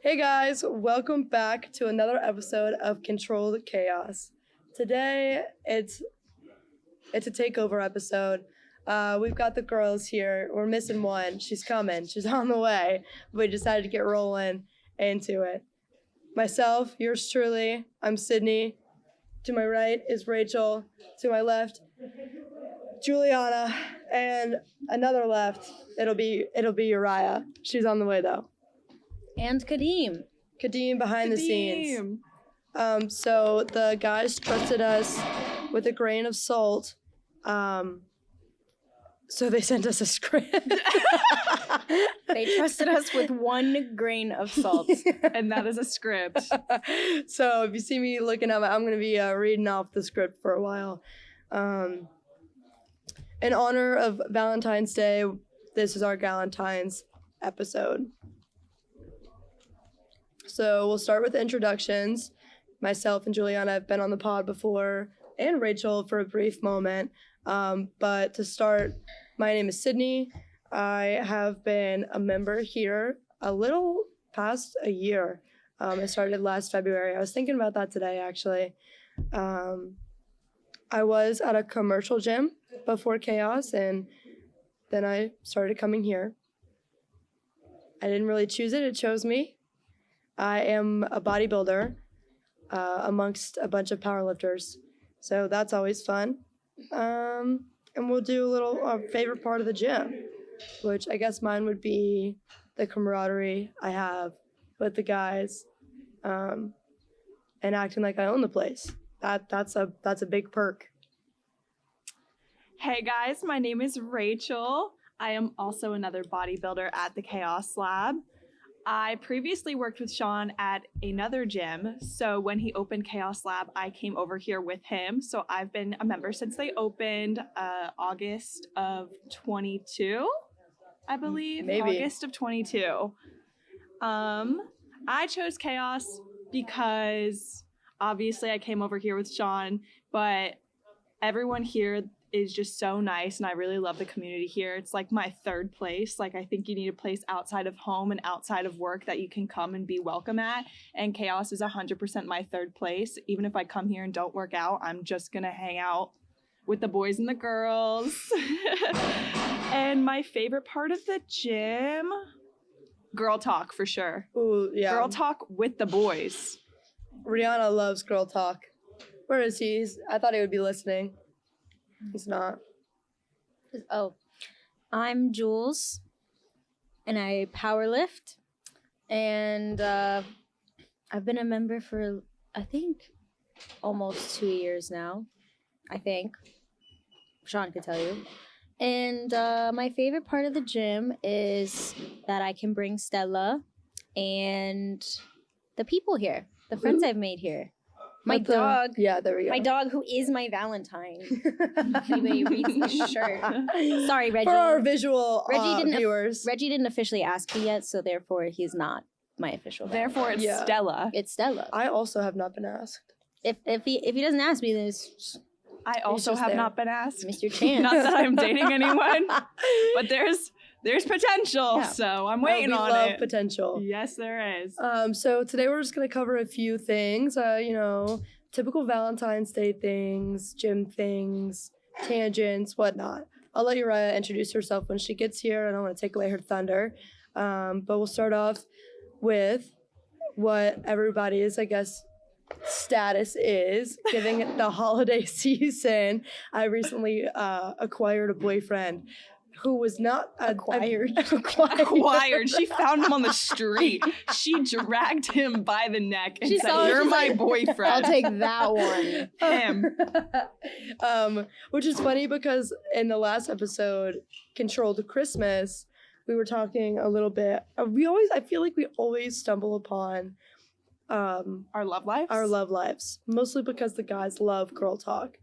Hey guys, welcome back to another episode of Controlled Chaos. Today, it's a takeover episode. We've got the girls here. We're missing one. She's coming. She's on the way. We decided to get rolling into it. Myself, yours truly, I'm Sydney. To my right is Rachel. To my left, Juliana. And another left, it'll be Uriah. She's on the way though. And Kadeem behind the scenes. So the guys trusted us with a grain of salt. So they sent us a script. They trusted us with 1 grain of salt. And that is a script. So if you see me looking at I'm going to be reading off the script for a while. In honor of Valentine's Day, this is our Gal-entines episode. So we'll start with introductions. Myself and Juliana have been on the pod before, and Rachel for a brief moment. But to start, my name is Sydney. I have been a member here a little past a year. I started last February. I was thinking about that today, actually. I was at a commercial gym before Chaos, and then I started coming here. I didn't really choose it. It chose me. I am a bodybuilder amongst a bunch of powerlifters, so that's always fun. And we'll do a little favorite part of the gym, which I guess mine would be the camaraderie I have with the guys, and acting like I own the place. That's a big perk. Hey guys, my name is Rachel. I am also another bodybuilder at the Chaos Lab. I previously worked with Sean at another gym, so when he opened Chaos Lab, I came over here with him. So I've been a member since they opened August of 22, I believe. Maybe. August of 22. I chose Chaos because obviously I came over here with Sean, but everyone here is just so nice, and I really love the community here. It's like my third place. Like, I think you need a place outside of home and outside of work that you can come and be welcome at, and Chaos is 100% my third place. Even if I come here and don't work out, I'm just gonna hang out with the boys and the girls. And my favorite part of the gym, girl talk for sure. Ooh, yeah. Girl talk with the boys. Rihanna loves girl talk. Where is he? I thought he would be listening. He's not. Oh, I'm Jules, and I powerlift, and I've been a member for, I think, almost 2 years now, I think. Sean could tell you. And my favorite part of the gym is that I can bring Stella and the people here, the friends I've made here. My dog. Yeah, there we go. My dog, who is my Valentine. Anybody reads the shirt. Sorry, Reggie. For our visual viewers. Reggie didn't officially ask me yet, so therefore he's not my official Valentine. Therefore, it's Stella. It's Stella. I also have not been asked. If he doesn't ask me, then it's I also have not been asked. Mr. Chance. Not that I'm dating anyone, but there's potential, so I'm waiting on love it. Potential. Yes, there is. So today we're just gonna cover a few things. Typical Valentine's Day things, gym things, tangents, whatnot. I'll let Uriah introduce herself when she gets here. I don't want to take away her thunder. But we'll start off with what everybody's, I guess, status is, given it the holiday season. I recently acquired a boyfriend who was not acquired. Acquired. She found him on the street. She dragged him by the neck and said, "You're my boyfriend. I'll take that one." Him. Which is funny because in the last episode, Controlled Christmas, we were talking a little bit. I feel like we always stumble upon our love lives. Our love lives, mostly because the guys love girl talk.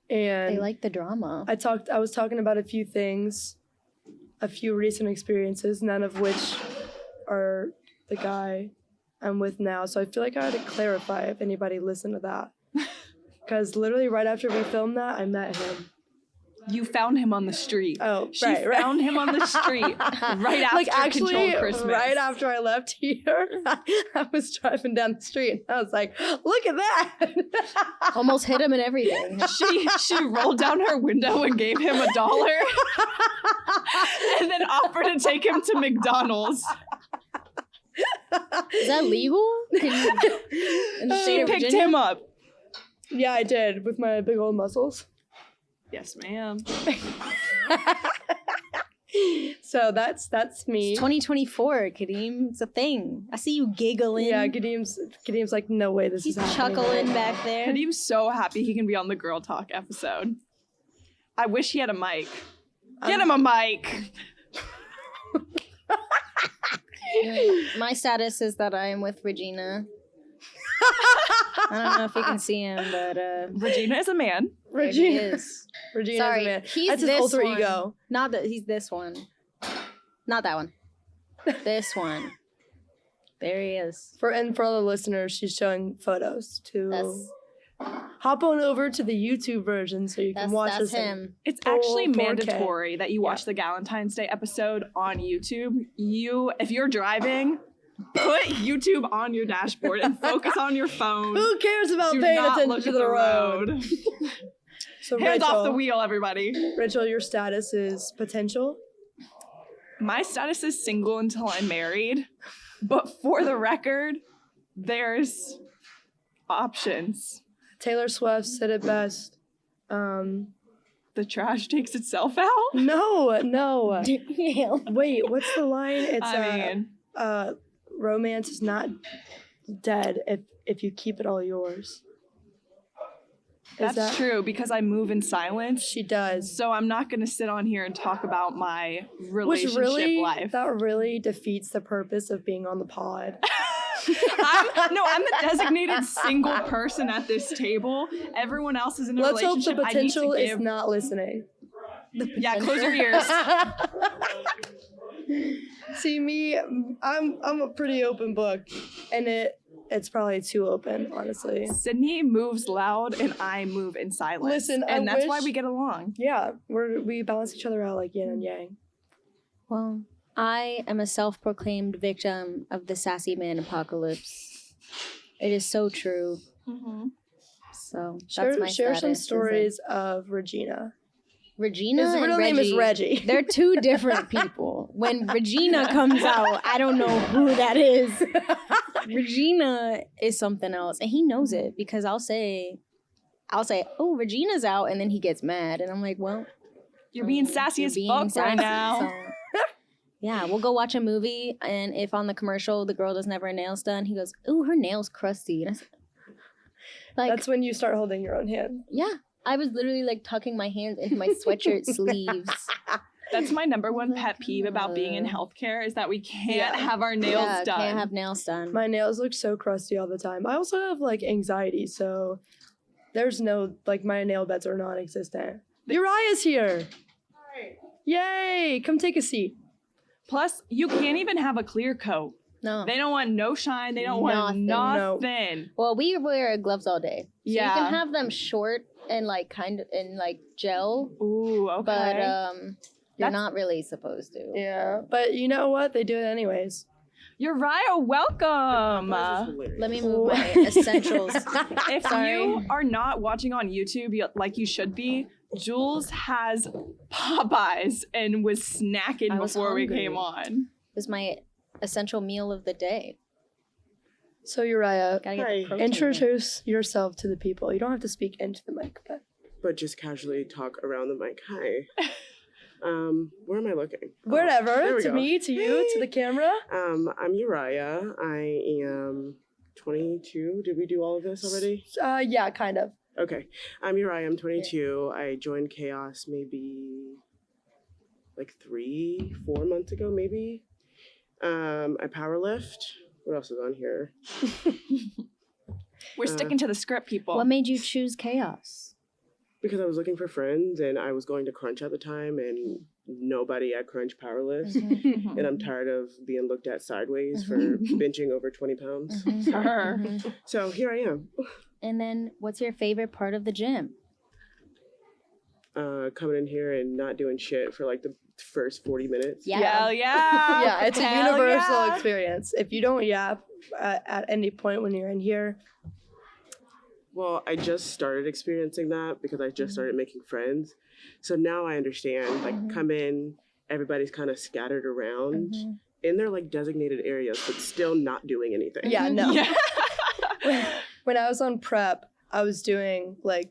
And they like the drama. I was talking about a few things, a few recent experiences, none of which are the guy I'm with now. So I feel like I had to clarify if anybody listened to that. Because literally right after we filmed that, I met him. You found him on the street. Oh, She right. found him on the street right after Like actually, Controlled Christmas. right after I left here, I was driving down the street and I was like, "Look at that!" Almost hit him and everything. She rolled down her window and gave him $1 and then offered to take him to McDonald's. Is that legal? In the state She of picked Virginia? him up. Yeah, I did with my big old muscles. Yes, ma'am. So that's me. It's 2024, Kadeem. It's a thing. I see you giggling. Yeah, Kadeem's like, no way this He's is happening. chuckling back there. Kadeem's so happy he can be on the Girl Talk episode. I wish he had a mic. Get him a mic. My status is that I am with Regina. I don't know if you can see him, but Regina is a man. there he Regina. is. Regina's Sorry, a man. he's That's his this alter one. ego. Not that he's this one. Not that one. This one. There he is. For all the listeners, she's showing photos to That's hop on over to the YouTube version so you can watch that's this. in- him. It's Full actually 4K. mandatory that you watch the Gal-entines Day episode on YouTube. If you're driving, put YouTube on your dashboard and focus on your phone. Who cares about Do paying not attention look to at the road? So Hands Rachel, off the wheel, everybody. Rachel, your status is potential. My status is single until I'm married. But for the record, there's options. Taylor Swift said it best. The trash takes itself out. No. Yeah. Wait, what's the line? It's I mean, romance is not dead if you keep it all yours. Is that's that true because I move in silence. She does. So I'm not going to sit on here and talk about my Which relationship really, life. that really defeats the purpose of being on the pod. I'm the designated single person at this table. Everyone else is in a Let's hope the relationship. potential I need to is give. not listening. Yeah, close your ears. See me, I'm a pretty open book, and it's probably too open, honestly. Sydney moves loud and I move in silence. Listen, and that's why wish- we get along. Yeah, we balance each other out like yin and yang. Well, I am a self-proclaimed victim of the sassy man apocalypse. It is so true. Mm-hmm. So that's my Share some status, is stories of Regina. Regina His and real Reggie. name is Reggie. They're two different people. When Regina comes out, I don't know who that is. Regina is something else, and he knows it because I'll say, "Oh, Regina's out," and then he gets mad, and I'm like, "Well, You're being sassy you're as being fuck right sassy." now. So, yeah, we'll go watch a movie, and if on the commercial the girl doesn't have her nails done, he goes, "Ooh, her nails crusty," and I said, like, That's when you start holding your own hand. yeah. I was literally like tucking my hands into my sweatshirt sleeves. That's my number one pet peeve about being in healthcare is that we can't have our nails done. Can't have nails done. My nails look so crusty all the time. I also have like anxiety, so there's no my nail beds are non-existent. Uriah's here. Yay! Come take a seat. Plus, you can't even have a clear coat. No. They don't want no shine. They don't want Nothing. nothing. Well, we wear gloves all day. So Yeah. you can have them short and kind of in gel, Ooh, okay. but you're That's- not really supposed to. Yeah, but you know what? They do it anyways. Uriah, welcome. Let me move my essentials. If Sorry. you are not watching on YouTube like you should be, Jules has Popeyes and was snacking I was before we hungry. came on. It was my essential meal of the day. So Uriah, Gotta get Hi. the protein in. introduce yourself to the people. You don't have to speak into the mic, but just casually talk around the mic. Hi. Where am I looking? Oh, wherever, there we to go. me, to you, to the camera. I'm Uriah. I am 22. Did we do all of this already? Yeah, kind of. Okay. I'm Uriah. I'm 22. I joined Chaos maybe 3-4 months ago, maybe. I powerlift. What else is on here? We're sticking to the script, people. What made you choose chaos? Because I was looking for friends and I was going to Crunch at the time and nobody at Crunch powerlifts. Mm-hmm. And I'm tired of being looked at sideways for benching over 20 pounds. Sure. So here I am. And then, what's your favorite part of the gym? coming in here and not doing shit for like the first 40 minutes. Yeah. Hell yeah. Yeah, it's a Hell universal yeah. experience. If you don't yap at any point when you're in here, Well, I just started experiencing that because I just started making friends. So now I understand. Like, come in, everybody's kind of scattered around in their like designated areas, but still not doing anything. yeah, no. Yeah. When I was on prep, I was doing like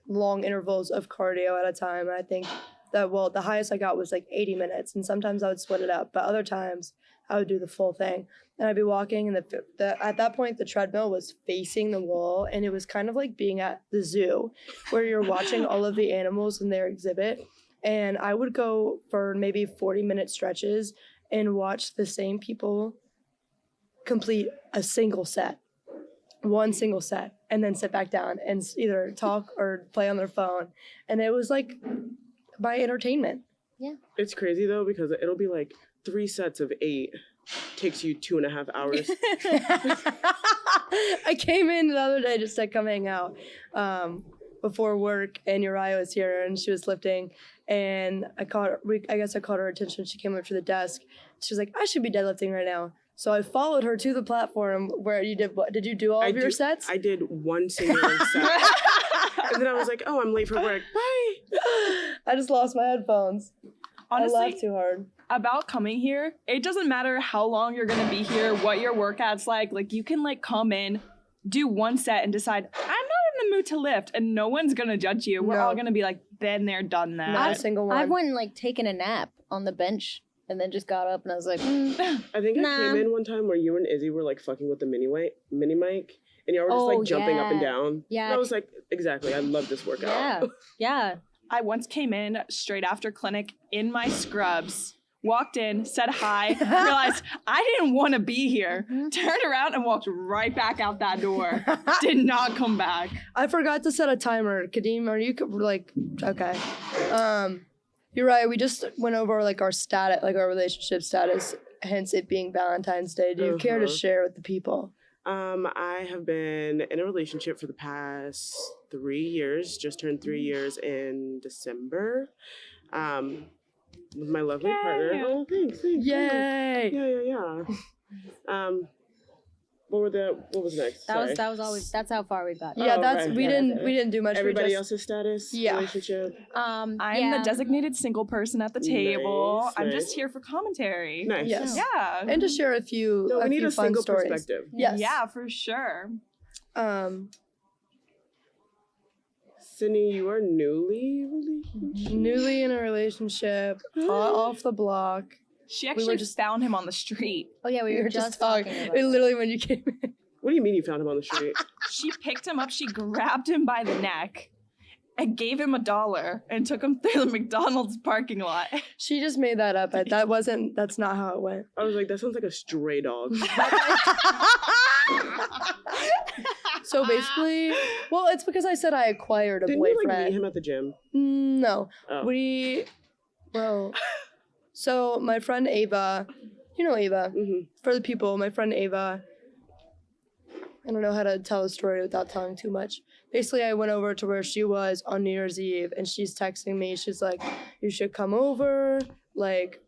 long intervals of cardio at a time. I think that, well, the highest I got was like 80 minutes, and sometimes I would split it up, but other times I would do the full thing. And I'd be walking, and at that point, the treadmill was facing the wall, and it was kind of like being at the zoo, where you're watching all of the animals in their exhibit. And I would go for maybe 40-minute stretches and watch the same people complete one single set, and then sit back down and either talk or play on their phone. And it was like my entertainment. It's crazy though, because it'll be like 3 sets of 8 takes you 2.5 hours. I came in the other day just to come hang out before work, and Uriah was here, and she was lifting, and I guess I caught her attention. She came up to the desk. She was like, I should be deadlifting right now. So I followed her to the platform where you did what? Did you do all of your sets? I did one singular set. And then I was like, oh, I'm late for work. Bye. I just lost my headphones. I Honestly, laughed too hard. about coming here, it doesn't matter how long you're gonna be here, what your workout's like. Like, you can like come in, do one set, and decide I'm not in the mood to lift, and no one's gonna judge you. We're No. all gonna be like, been there, done that. Not a single one. I've went and like taken a nap on the bench and then just got up and I was like, I think I Nah. came in one time where you and Izzy were like fucking with the mini mic, and y'all were just Oh, like jumping up and yeah. down. Yeah. And I was like, exactly. I love this workout. yeah, yeah. I once came in straight after clinic in my scrubs, walked in, said hi, realized I didn't want to be here, turned around and walked right back out that door. Did not come back. I forgot to set a timer. Kadeem, are you like, okay. You're right. We just went over like our status, like our relationship status, hence it being Valentine's Day. Do you care to share with the people? I have been in a relationship for the past 3 years, just turned 3 years in December. With my lovely partner. Yay. Oh, thanks. Yay! Yeah. What was next? Sorry. That's how far we got. Yeah, Oh, that's right, we right, didn't right. we didn't do much. Everybody we just, else's status? Yeah. Relationship? I'm yeah. the designated single person at the table. Nice, I'm nice. just here for commentary. Nice. Yes. Yeah. and to share a few. No, we need few a fun single stories. perspective. Yes. Yeah, for sure. Sydney, you are newly Newly in a relationship, hot off the block. She actually just- found him on the street. Oh yeah, we were just talking about It literally when you came in. What do you mean you found him on the street? She picked him up, she grabbed him by the neck and gave him $1 and took him through the McDonald's parking lot. She just made that up. That's not how it went. I was like, that sounds like a stray dog. So basically, well, it's because I said I acquired a Didn't you like boyfriend. meet him at the gym? No. Oh. So my friend Ava, you know Ava, Mm-hmm. for the people, my friend Ava, I don't know how to tell a story without telling too much. Basically, I went over to where she was on New Year's Eve, and she's texting me. She's like, you should come over, like,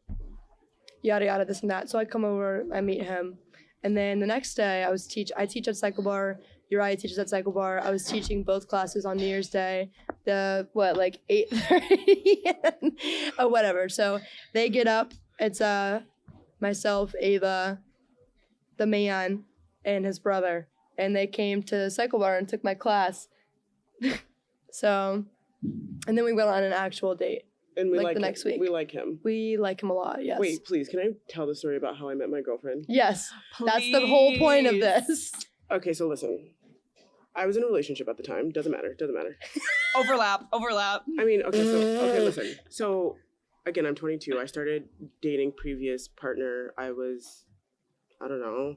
yada, yada, this and that. So I come over, I meet him. And then the next day, I teach at Cycle Bar. Uriah teaches at Cycle Bar. I was teaching both classes on New Year's Day. 8:30? Oh, whatever. So they get up. It's myself, Ava, the man, and his brother. And they came to Cycle Bar and took my class. So, and then we went on an actual date. And we Like like the him. next week. We like him. We like him a lot, yes. Wait, please, can I tell the story about how I met my girlfriend? Yes, that's the whole point of Please. this. Okay, so listen. I was in a relationship at the time. Doesn't matter. Overlap. I mean, okay, listen. So, again, I'm 22. I started dating previous partner. I was, I don't know,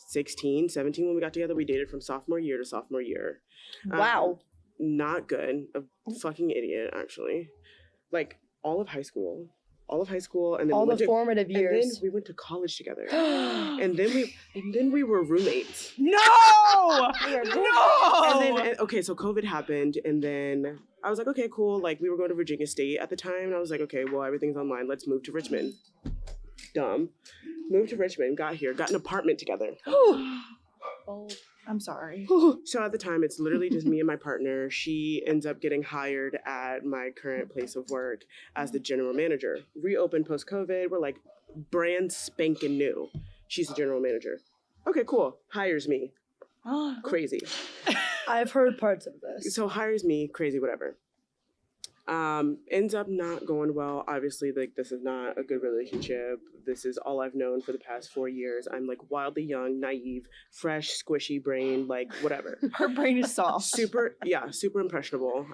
16, 17 when we got together. We dated from sophomore year to sophomore year. Wow. Not good. A fucking idiot, actually. Like, all of high school, all of high school, and then All we went the to, formative and then years. we went to college together. and then we were roommates. No! We are No! Okay, so COVID happened, and then I was like, okay, cool. Like, we were going to Virginia State at the time, and I was like, okay, well, everything's online. Let's move to Richmond. Dumb. Moved to Richmond, got here, got an apartment together. Bold. I'm sorry. So at the time, it's literally just me and my partner. She ends up getting hired at my current place of work as the general manager. Reopened post-COVID. We're like brand spanking new. She's the general manager. Okay, cool. Hires me. Crazy. I've heard parts of this. So hires me, crazy, whatever. Ends up not going well. Obviously, like, this is not a good relationship. This is all I've known for the past 4 years. I'm like wildly young, naive, fresh, squishy brain, like whatever. Her brain is soft. Super impressionable.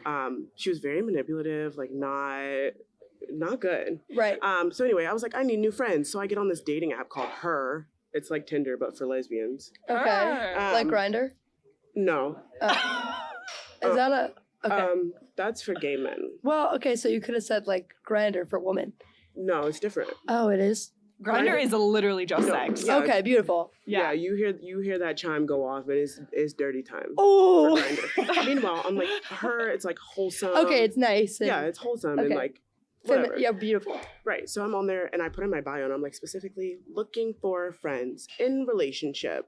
She was very manipulative, like not good. Right. So anyway, I was like, I need new friends. So I get on this dating app called Her. It's like Tinder, but for lesbians. Okay. Like Grindr? No. Is that a... Okay. That's for gay men. Well, okay, so you could have said like Grindr for women. No, it's different. Oh, it is? Grindr is literally just No. sex. Yeah. Okay, beautiful. Yeah, you hear that chime go off, and it's dirty time. Oh. For Grindr. Meanwhile, I'm like, Her, it's like wholesome. Okay, it's nice. And, yeah, it's wholesome and okay. like whatever. Yeah, beautiful. Right. So I'm on there and I put in my bio and I'm like specifically looking for friends in relationship.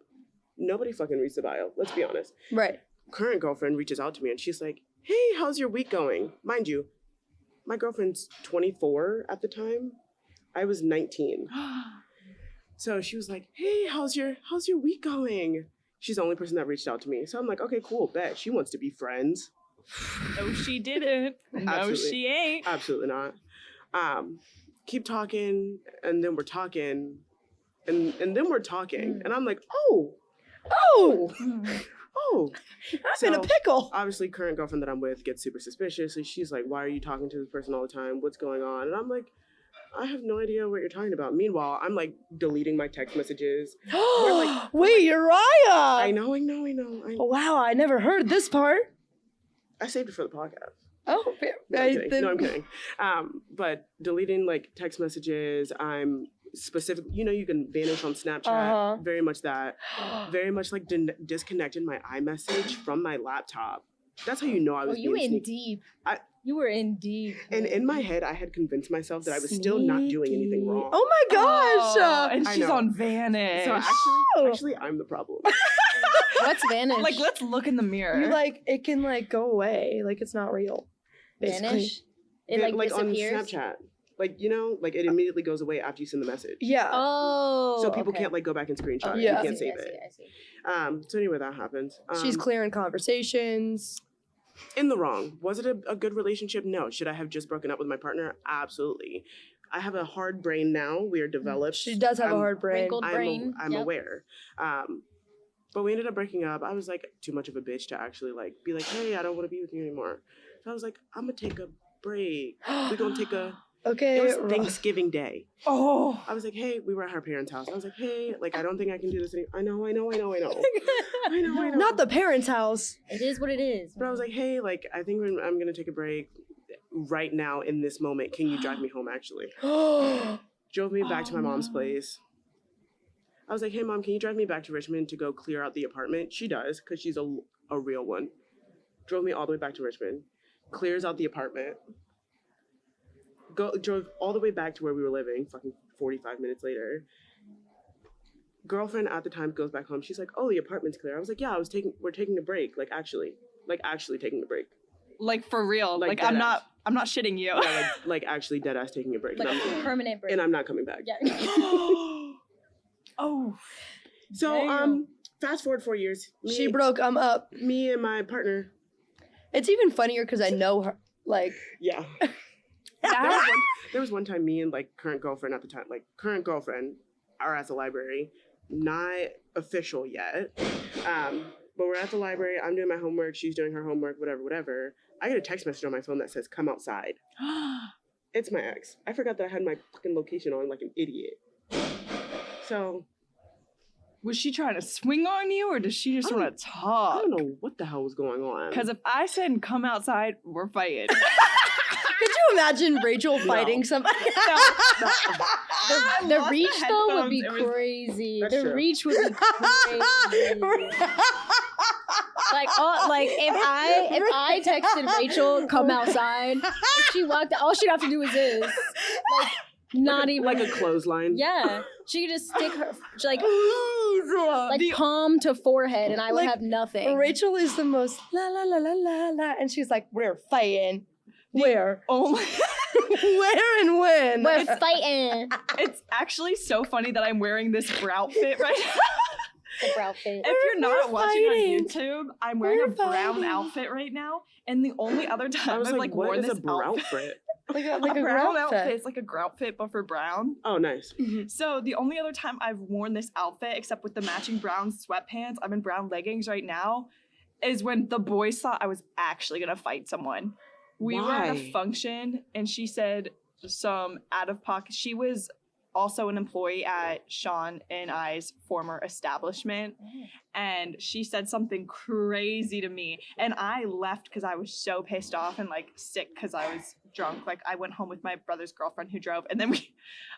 Nobody fucking reads the bio. Let's be honest. Right. Current girlfriend reaches out to me and she's like, hey, how's your week going? Mind you, my girlfriend's 24 at the time. I was 19. So she was like, hey, how's your week going? She's the only person that reached out to me. So I'm like, okay, cool, bet. She wants to be friends. No, she didn't. No, Absolutely. she ain't. Absolutely not. Keep talking, and then we're talking, and then we're talking. And I'm like, oh. I'm in a pickle. Obviously, current girlfriend that I'm with gets super suspicious. And she's like, why are you talking to this person all the time? What's going on? And I'm like, I have no idea what you're talking about. Meanwhile, I'm like deleting my text messages. Wait, Uriah. I know. Wow, I never heard this part. I saved it for the podcast. Oh, No, I'm kidding. No, I'm kidding. But deleting like text messages, I'm specific. You know, you can vanish on Snapchat. Very much that. Very much like disconnected my iMessage from my laptop. That's how you know I was. You being in deep. You were in deep. And in my head, I had convinced myself that I was still not doing anything wrong. Oh my gosh. Oh, and I she's know. on Vanish. So actually, I'm the problem. What's Vanish? like, let's look in the mirror. You like, it can like go away. Like it's not real. Basically. Vanish? It like on disappears? Snapchat. Like, you know, like it immediately goes away after you send the message. Yeah. Oh. So people okay. can't like go back and screenshot it. Yeah. You can't save it. I see. So anyway, that happens. She's clearing conversations. In the wrong. Was it a good relationship? No. Should I have just broken up with my partner? Absolutely. I have a hard brain now. We are developed. She does have a hard brain. Wrinkled brain. I'm Yep. aware. But we ended up breaking up. I was like too much of a bitch to actually like be like, hey, I don't want to be with you anymore. So I was like, I'm gonna take a break. We're gonna take a Okay. It was Thanksgiving Day. Oh. I was like, hey, we were at her parents' house. I was like, hey, like I don't think I can do this anymore. I know. I know. Not the parents' house. It is what it is. But I was like, hey, like I think I'm gonna take a break right now in this moment. Can you drive me home actually? Drove me back to my mom's place. I was like, hey mom, can you drive me back to Richmond to go clear out the apartment? She does, because she's a real one. Drove me all the way back to Richmond, clears out the apartment. Drove all the way back to where we were living, fucking 45 minutes later. Girlfriend at the time goes back home. She's like, oh, the apartment's clear. I was like, yeah, we're taking a break. Like actually taking a break. Like for real. Like Like I'm not shitting you. Yeah, like actually dead ass taking a break. Like And I'm- a permanent break. and I'm not coming back. Yeah. Oh. So Damn. fast forward 4 years. She broke up. Me and my partner. It's even funnier because I know her. Like, Yeah. There was one time me and like current girlfriend at the time, like current girlfriend are at the library, not official yet. But we're at the library. I'm doing my homework. She's doing her homework, whatever. I get a text message on my phone that says, come outside. It's my ex. I forgot that I had my fucking location on like an idiot. So Was she trying to swing on you, or does she just I want to I talk? don't know what the hell was going on. Because if I said come outside, we're fighting. could you imagine Rachel fighting somebody? I The lost reach though would be headphones. It was- crazy. That's The true. reach would be crazy. Like, if I texted Rachel, come outside, if she walked, all she'd have to do is this. Like, not even like a clothesline. Yeah, she could just stick her like The- palm to forehead, and I would Like, have nothing. Rachel is the most la la la la la la, and she's like, "We're fighting. Where? Only Where and when?" We're fighting. it's actually so funny that I'm wearing this brow fit right now. The brow fit. If you're not We're watching fighting. on YouTube, I'm wearing a We're brown fighting. outfit right now, and the only other time I was I've like, what worn is this a brow outfit, fit? like a a brown grout outfit. fit. It's like a grout fit, but for brown. Oh, nice. So the only other time I've worn this outfit, except with the matching brown sweatpants, I'm in brown leggings right now, is when the boys thought I was actually gonna fight someone. We were at Why? a function, and she said some out of pocket. She was also an employee at Sean and I's former establishment, and she said something crazy to me, and I left because I was so pissed off and like sick because I was drunk. Like, I went home with my brother's girlfriend who drove, and then we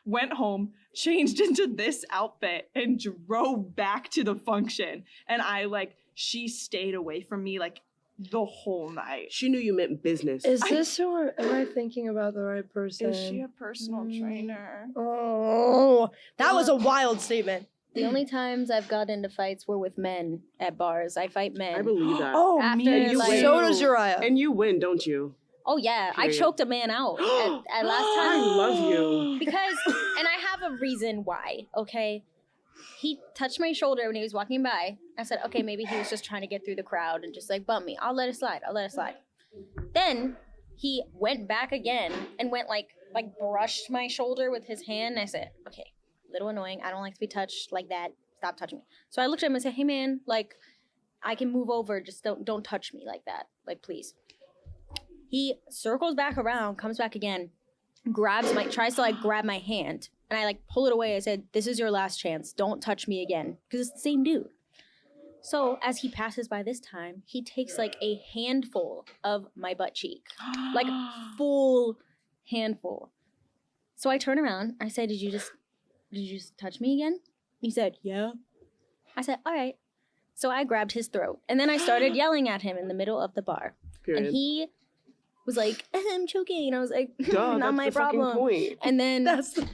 went home, changed into this outfit, and drove back to the function. And she stayed away from me like the whole night. She knew you meant business. Is this who am I thinking about the right person? Is she a personal trainer? Oh, that was a wild statement. The only times I've gotten into fights were with men at bars. I fight men. I believe that. Oh, After, me. like- So does Uriah. And you win, don't you? Oh yeah, I Period. choked a man out at last I time love you. because, and I have a reason why. Okay, he touched my shoulder when he was walking by. I said, okay, maybe he was just trying to get through the crowd and just like bump me. I'll let it slide. I'll let it slide. Then he went back again and went like brushed my shoulder with his hand. And I said, okay, little annoying. I don't like to be touched like that. Stop touching me. So I looked at him and said, hey man, like I can move over. Just don't touch me like that. Like please. He circles back around, comes back again, tries to like grab my hand, and I like pull it away. I said, "This is your last chance. Don't touch me again," because it's the same dude. So as he passes by this time, he takes like a handful of my butt cheek, like full handful. So I turn around. I say, "Did you just touch me again?" He said, "Yeah." I said, "All right." So I grabbed his throat, and then I started yelling at him in the middle of the bar, Period. and he was like, I'm choking. And I was like, Duh, not that's my the fucking problem. point. And then That's the,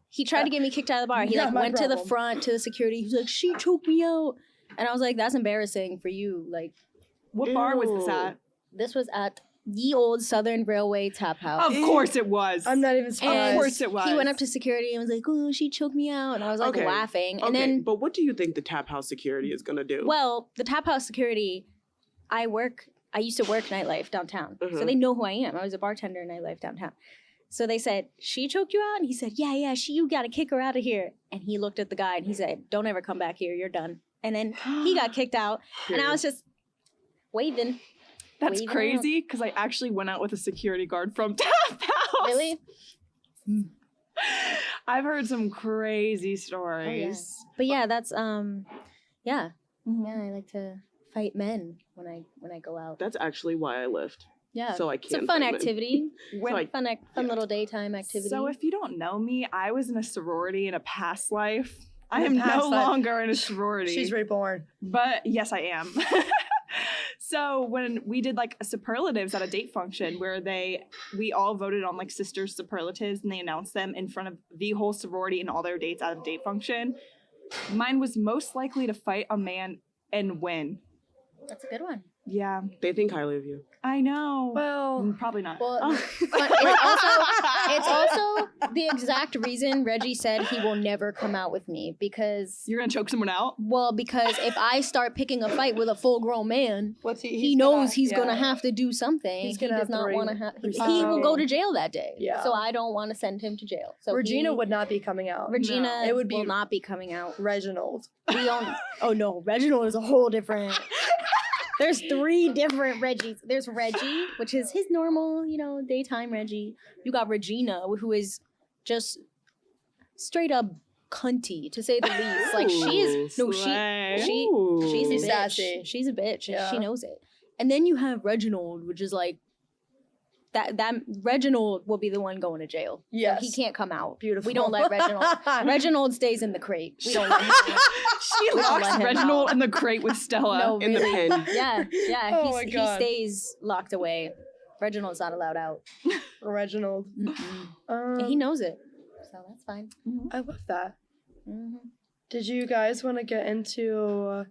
he tried to get me kicked out of the bar. He Not like my went to the problem. front to the security. He was like, she choked me out. And I was like, that's embarrassing for you. Like, What bar was this Ew. at? this was at the old Southern Railway Tap House. Of course it was. I'm not even Of surprised. course it was. He went up to security and was like, oh, she choked me out. And I was like Okay. laughing. And Okay, then, but what do you think the tap house security is gonna do? well, the Tap House security, I used to work nightlife downtown. So Mhm. they know who I am. I was a bartender in nightlife downtown. So they said, she choked you out? And he said, yeah, you got to kick her out of here. And he looked at the guy and he said, don't ever come back here. You're done. And then he got kicked out. And I was just waving. That's waving crazy because I actually went out with a security guard from Tap House. Really? I've heard some crazy stories. But yeah, that's, yeah. Mhm. Yeah, I like to fight men when I go out. That's actually why I lift. Yeah. So I It's a can't fun fight men. activity. When- I- Fun yeah. little daytime activity. So if you don't know me, I was in a sorority in a past life. I In am a past no life. longer in a sorority. She's reborn. But yes, I am. So when we did like a superlatives at a date function where we all voted on like sisters superlatives and they announced them in front of the whole sorority and all their dates at a date function, mine was most likely to fight a man and win. That's a good one. Yeah, They think highly of you. I know. Well, Probably not. Well, Oh. but it's also the exact reason Reggie said he will never come out with me because You're gonna choke someone out? because if I start picking a fight with a full grown man, what's he knows he's gonna have to do something. He's He gonna does have to not want to have. He respond. will go to jail that day. Yeah. So I don't want to send him to jail. So Regina would not be coming out. Regina It would be- will not be coming out. Reginald. We don't. Oh no, Reginald is a whole different. There's 3 different Reggies. There's Reggie, which is his normal, daytime Reggie. You got Regina, who is just straight up cunty, to say the least. Like she is Slay. she's a She's bitch. sassy. She's a bitch, and Yeah. she knows it. And then you have Reginald, which is like that Reginald will be the one going to jail. So Yes. he can't come out. Beautiful. We don't let Reginald. Reginald stays in the crate. We don't let him out. She We don't locks let him Reginald out. in the crate with Stella. No, In the really. pen. Yeah. Oh my He God. stays locked away. Reginald's not allowed out. Reginald. And he knows it. So that's fine. I love that. Mm-hmm. Did you guys want to get into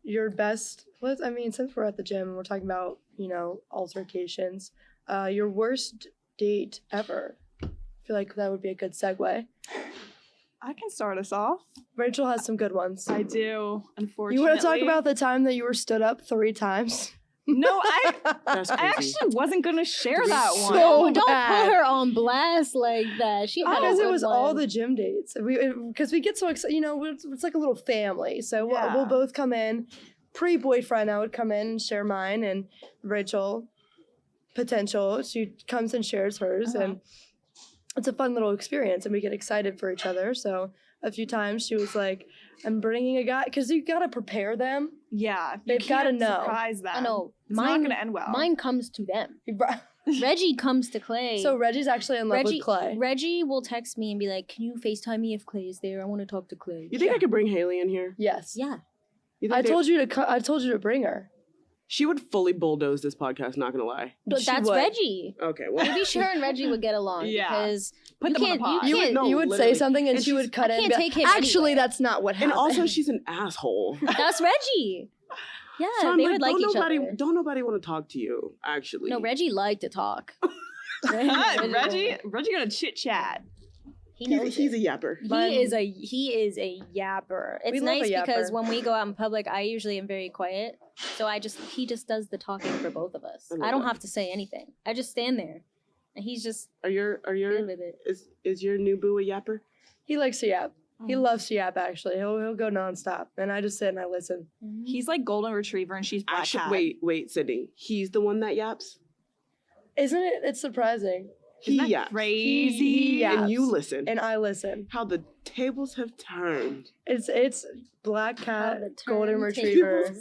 your best? Since we're at the gym and we're talking about, altercations, your worst date ever. I feel like that would be a good segue. I can start us off. Rachel has some good ones. I do, unfortunately. You want to talk about the time that you were stood up 3 times? No, That's I crazy. actually wasn't going to share that one. So Don't bad. put her on blast like that. She had a Because it good was all one. the gym dates. Because we get so excited, it's like a little family. So Yeah. we'll both come in. Pre-boyfriend, I would come in and share mine, and Rachel, potential, she comes and shares hers, and it's a fun little experience, and we get excited for each other. So a few times she was like, "I'm bringing a guy," because you gotta prepare them. Yeah. You They've gotta can't know. surprise them. I know. It's not going to end well. Mine comes to them. Reggie comes to Clay. So Reggie's actually in love with Clay. Reggie will text me and be like, "Can you FaceTime me if Clay is there? I want to talk to Clay." You think I could bring Haley in here? Yes. Yeah. You think I told you to bring her. she would fully bulldoze this podcast, not gonna lie. But She that's would. Reggie. Okay, well, Maybe her and Reggie would get along Yeah. because Put you them on can't. the pod. You You can't. would, no, you would say literally. something and And she would cut I in. and can't be like, take him actually, anywhere." that's not what and happened. also she's an asshole. That's Reggie. Yeah, So I'm they like, would like don't each nobody, other. Don't nobody want to talk to you, actually. No, Reggie liked to talk. Reggie going to chit chat. He knows He's it. a yapper. He is a yapper. It's We love a nice because yapper. when we go out in public, I usually am very quiet. So he just does the talking for both of us. I love I don't that. have to say anything. I just stand there, and he's just Are your good with it. is your new boo a yapper? He likes to yap. He Mm. loves to yap, actually. He'll go nonstop. And I just sit and I listen. He's like golden retriever and she's black cat. Wait, Sydney. He's the one that yaps? Isn't it? It's surprising. He Isn't that yaps. crazy? He yaps. And you listen. And I listen. How the tables have turned. It's black cat, the golden turntables. retriever.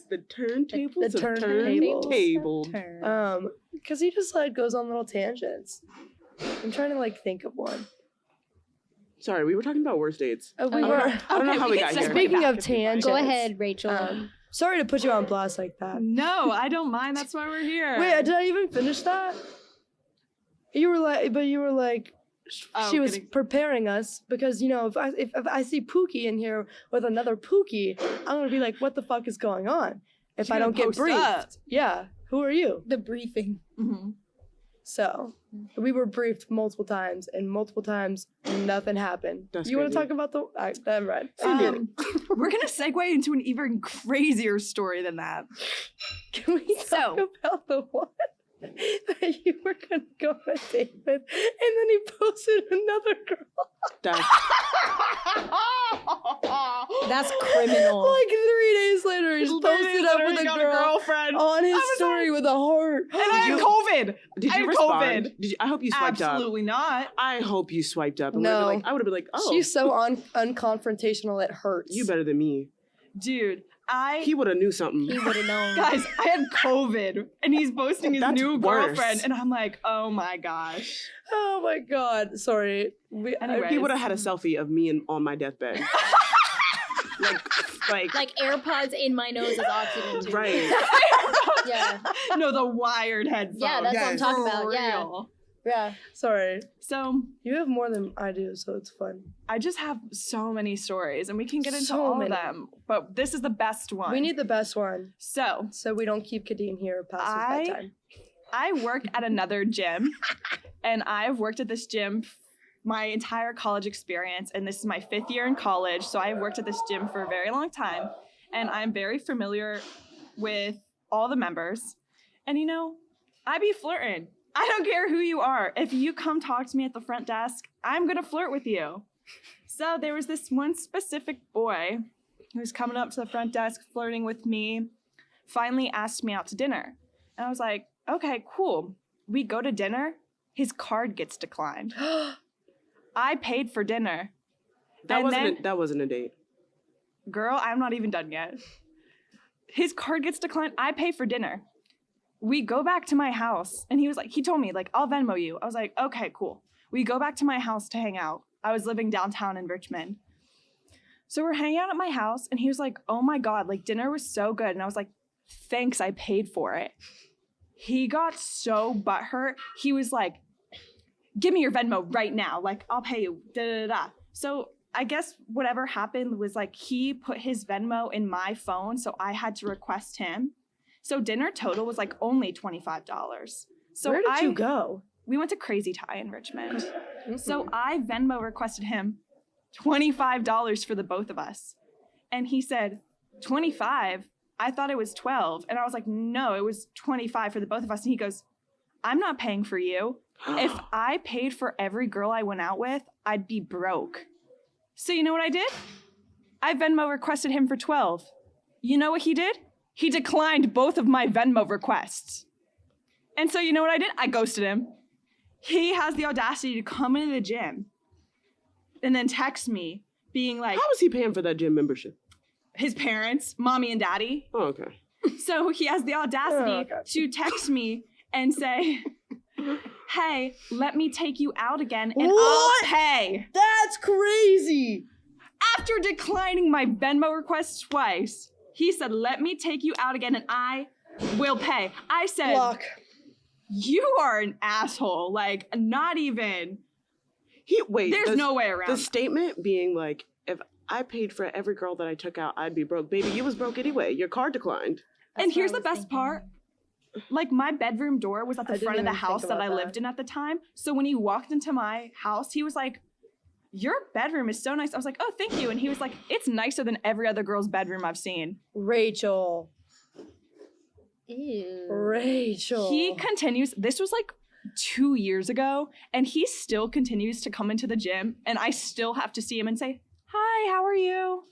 The turntables The have turntables. turntabled. Turn. Because he just goes on little tangents. I'm trying to think of one. Sorry, we were talking about worst dates. We yeah. were. I don't know Okay, how we we can got here. segue Speaking back of if you'd like. tangents. Go ahead, Rachel. Sorry to put you on blast like that. No, I don't mind. That's why we're here. Wait, did I even finish that? You were like, Oh, she was kidding. preparing us because if I see Pookie in here with another Pookie, I'm gonna be like, what the fuck is going on? If She's I gonna don't get post briefed, up. yeah. Who are you? The briefing. Mhm. So we were briefed multiple times, and multiple times nothing happened. That's You want to crazy. talk about the? I'm right. We're going to segue into an even crazier story than that. Can we talk about the one that you were gonna go on a date with, and then he posted another girl? That's That's criminal. Like 3 days later, he's posted up with a got girl girlfriend. on his was story with a heart. And I had COVID. Did I you had respond? COVID. I hope you swiped Absolutely not. up. I hope you swiped up. And No. I would have been like, oh, She's so unconfrontational, it hurts. you better than me. Dude, He would have knew something. He would have known. Guys, I had COVID and he's boasting his That's new worse. girlfriend. And I'm like, oh my gosh. Oh my god. Sorry. Anyway. He would have had a selfie of me on my deathbed. like, Like AirPods in my nose as oxygen too. right. Yeah. No, the wired headphones. Yeah, that's what I'm Yes. talking about. For Yeah. real. Yeah. Sorry. So You have more than I do, so it's fun. I just have so many stories and we can get into So all many. of them. But this is the best one. We need the best one, So so we don't keep Kadeen here past his bedtime. I work at another gym, and I've worked at this gym my entire college experience, and this is my 5th year in college, so I've worked at this gym for a very long time, and I'm very familiar with all the members. And I be flirting. I don't care who you are. If you come talk to me at the front desk, I'm gonna flirt with you. So there was this one specific boy who was coming up to the front desk flirting with me, finally asked me out to dinner. And I was like, okay, cool. We go to dinner. His card gets declined. I paid for dinner. That And then- that wasn't a date. Girl, I'm not even done yet. His card gets declined. I pay for dinner. we go back to my house, and he told me, like, I'll Venmo you. I was like, okay, cool. We go back to my house to hang out. I was living downtown in Richmond. So we're hanging out at my house, and he was like, oh my God, like, dinner was so good. And I was like, thanks, I paid for it. He got so butthurt. He was like, give me your Venmo right now. Like, I'll pay you, da-da-da-da. So I guess whatever happened was, like, he put his Venmo in my phone, so I had to request him. So dinner total was, like, only $25. So Where did you go? We went to Crazy Thai in Richmond. Mm-hmm. So I Venmo requested him $25 for the both of us. And he said, 25? I thought it was 12. And I was like, no, it was 25 for the both of us. And he goes, I'm not paying for you. If I paid for every girl I went out with, I'd be broke. So you know what I did? I Venmo requested him for 12. You know what he did? He declined both of my Venmo requests. And so you know what I did? I ghosted him. He has the audacity to come into the gym and then text me being like, How was he paying for that gym membership? his parents, mommy and daddy. Oh, okay. So he has the audacity to text me and say, hey, let me take you out again and What? I'll pay. That's crazy. After declining my Venmo request twice, he said, let me take you out again and I will pay. I said, Block. you are an asshole. Like, not even. Wait. There's no way around The that. statement being like, if I paid for every girl that I took out, I'd be broke. Baby, you was broke anyway. Your card declined. And That's what here's I the was best thinking. part. Like, my bedroom door was at I the didn't front of the even think house that about I that. lived in at the time. So when he walked into my house, he was like, your bedroom is so nice. I was like, oh, thank you. And he was like, it's nicer than every other girl's bedroom I've seen. Rachel. Ew. Rachel. He continues. This was like 2 years ago, and he still continues to come into the gym, and I still have to see him and say, hi, how are you?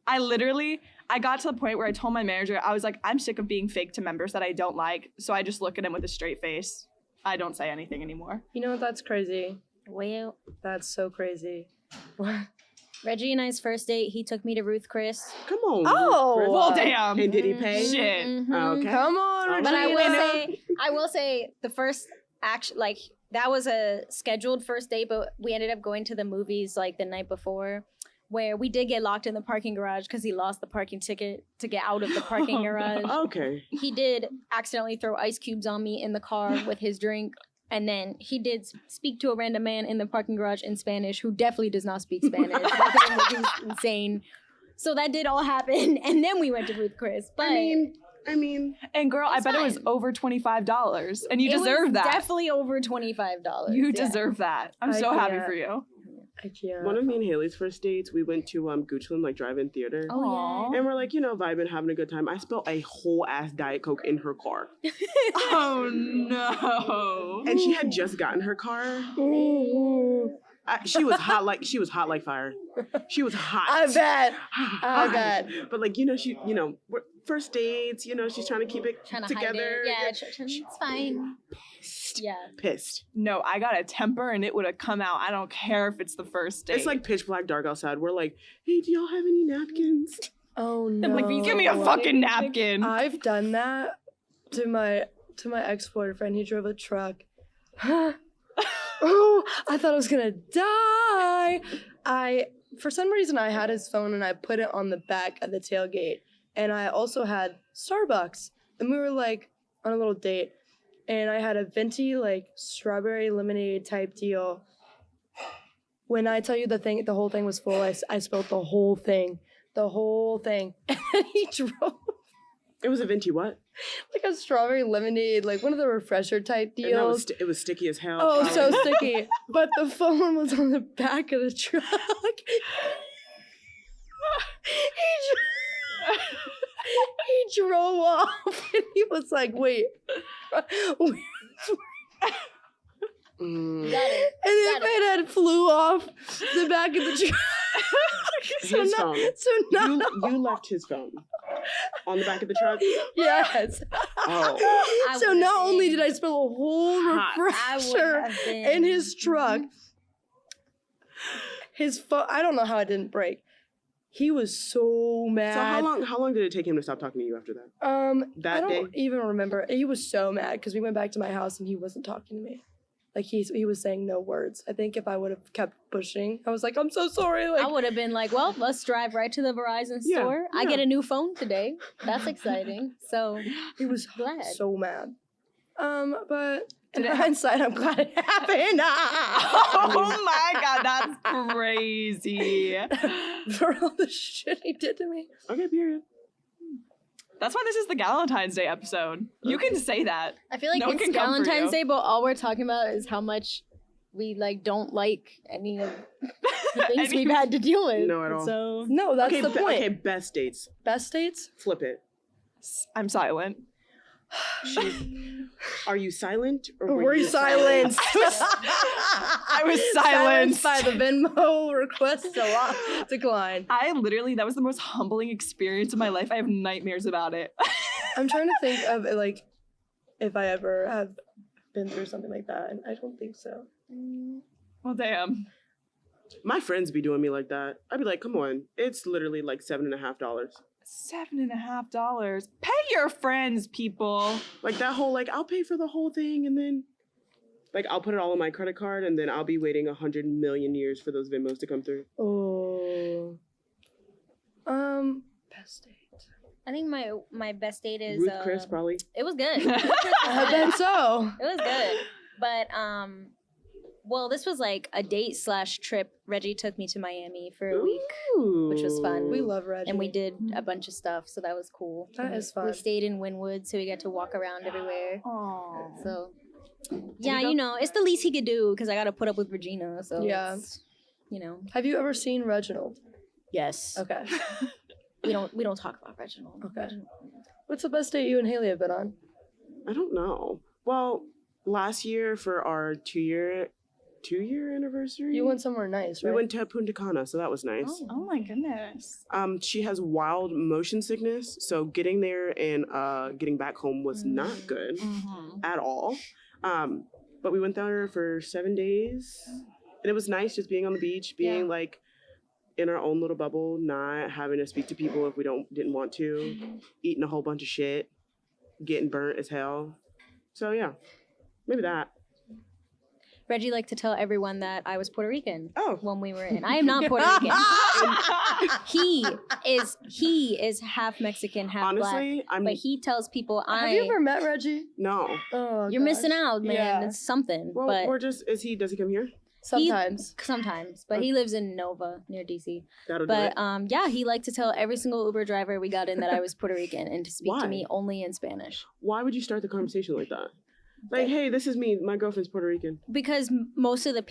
I got to the point where I told my manager, I was like, I'm sick of being fake to members that I don't like, so I just look at him with a straight face. I don't say anything anymore. You know what? That's crazy. Well, That's so crazy. Reggie and I's first date, he took me to Ruth Chris. Come on. Oh, Chris. Well, damn. And did he pay? Shit. Mhm. Oh, okay. Come on, But Regina. I will say the first like that was a scheduled first date, but we ended up going to the movies like the night before, where we did get locked in the parking garage because he lost the parking ticket to get out of the parking garage. Okay. He did accidentally throw ice cubes on me in the car with his drink. And then he did speak to a random man in the parking garage in Spanish who definitely does not speak Spanish. Look at him looking insane. So that did all happen. And then we went to Ruth Chris. But I mean, And girl, I It's bet it was fine. over $25, and you it deserve was that. definitely over $25. You yeah. deserve that. I'm I so happy can't. for you. I can't. one of me and Haley's first dates, we went to Goochland, like drive-in theater. Oh, Aw. And we're like, vibing, having a good time. I spilled a whole ass Diet Coke in her car. Oh no. And she had just gotten her car. Ooh. She was hot like fire. She was hot. I bet. I Hot. bet. But like, we're first dates, she's trying to keep it Trying to together. hide it. Yeah, it's fine. Yeah. Pissed. No, I got a temper and it would have come out. I don't care if it's the first date. It's like pitch black dark outside. We're like, hey, do y'all have any napkins? Oh no. I'm like, give me a fucking napkin. I've done that to my ex-boyfriend. He drove a truck. Oh, I thought I was gonna die. For some reason, I had his phone and I put it on the back of the tailgate. And I also had Starbucks. And we were like on a little date. And I had a venti, like strawberry lemonade type deal. When I tell you the whole thing was full, I spilled the whole thing. The whole thing. And he drove It was a venti what? like a strawberry lemonade, like one of the refresher type And that was deals. it was sticky as hell. Oh, so probably. sticky. But the phone was on the back of the truck. He drove off and he was like, wait. Mm. Got it. And then my head flew off the back of the truck. His phone. So now, You left his phone on the back of the truck. yes. Oh. I So would've not only been- did I spill a whole Hot. I would refresher have been in his truck, his phone, I don't know how it didn't break. He was so mad. So how long did it take him to stop talking to you after that? That I don't day? even remember. He was so mad because we went back to my house and he wasn't talking to me. Like he was saying no words. I think if I would have kept pushing, I was like, I'm so sorry. Like I would have been like, well, let's drive right to the Verizon Yeah, store. I yeah. get a new phone today. That's exciting. So he was glad. so mad. But in Did it- hindsight, I'm glad it happened. Oh my god, that's crazy. For all the shit he did to me. Okay, period. That's why this is the Gal-entines Day episode. You can say that. I feel like No one it's can come for Valentine's you. Day, but all we're talking about is how much we like don't like any of the things we've had to deal with. No, at all. So No, that's Okay, the point. okay, best dates. Best dates? Flip it. I'm silent. Are you silent or Were you silenced? I was silenced. by the Venmo request decline. I literally, that was the most humbling experience of my life. I have nightmares about it. I'm trying to think of like if I ever have been through something like that, and I don't think so. Well, damn. My friends be doing me like that. I'd be like, come on, it's literally like $7.50. $7.50. Pay your friends, people. Like that whole like I'll pay for the whole thing and then like I'll put it all on my credit card and then I'll be waiting 100 million years for those Venmos to come through. Oh. Best date. I think my best date is Ruth Chris probably. it was good. I bet so. It was good. But well, this was like a date / trip. Reggie took me to Miami for a week, which was fun. We love Reggie. and we did a bunch of stuff, so that was cool. That is fun. We stayed in Wynwood, so we got to walk around everywhere. Oh. So yeah, go? you know, it's the least he could do because I got to put up with Regina. So Yeah. it's, you know. Have you ever seen Reginald? Yes. Okay. We don't talk about Reginald. Okay. What's the best date you and Haley have been on? I don't know. Well, last year for our two-year anniversary. You went somewhere nice, right? We went to Punta Cana, so that was nice. Oh my goodness. She has wild motion sickness, so getting there and getting back home was not good Mm-hmm. at all. But we went there for 7 days, and it was nice just being on the beach, being like in our own little bubble, not having to speak to people if we didn't want to, eating a whole bunch of shit, getting burnt as hell. So yeah, maybe that. Reggie liked to tell everyone that I was Puerto Rican Oh. when we were in. I am not Puerto Rican. He is half Mexican, half Honestly, black. But he tells people Have you ever met Reggie? No. Oh, you're missing gosh. out, man. Yeah. It's something. Well, but we're just does he come here? Sometimes. sometimes. But he lives in Nova near DC. That'll do But it. yeah, he liked to tell every single Uber driver we got in that I was Puerto Rican and to speak Why? to me only in Spanish. Why would you start the conversation like that? Like, hey, this is me. My girlfriend's Puerto Rican. Because most of the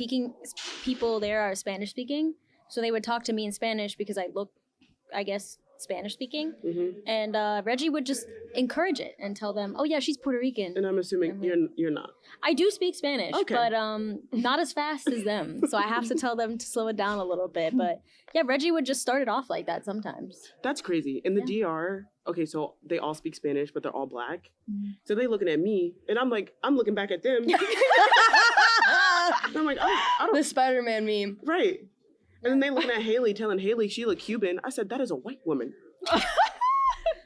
people there are Spanish speaking, so they would talk to me in Spanish because I look, I guess, Spanish speaking. Mm-hmm. And Reggie would just encourage it and tell them, "Oh yeah, she's Puerto Rican." And I'm assuming you're not. I do speak Spanish, Okay. but not as fast as them. So I have to tell them to slow it down a little bit. But yeah, Reggie would just start it off like that sometimes. That's crazy. In the DR, okay, so they all speak Spanish, but they're all black. So they looking at me, and I'm looking back at them. And I'm like, I don't. The Spider-Man meme. Right. And then they looking at Haley, telling Haley she look Cuban. I said, that is a white woman.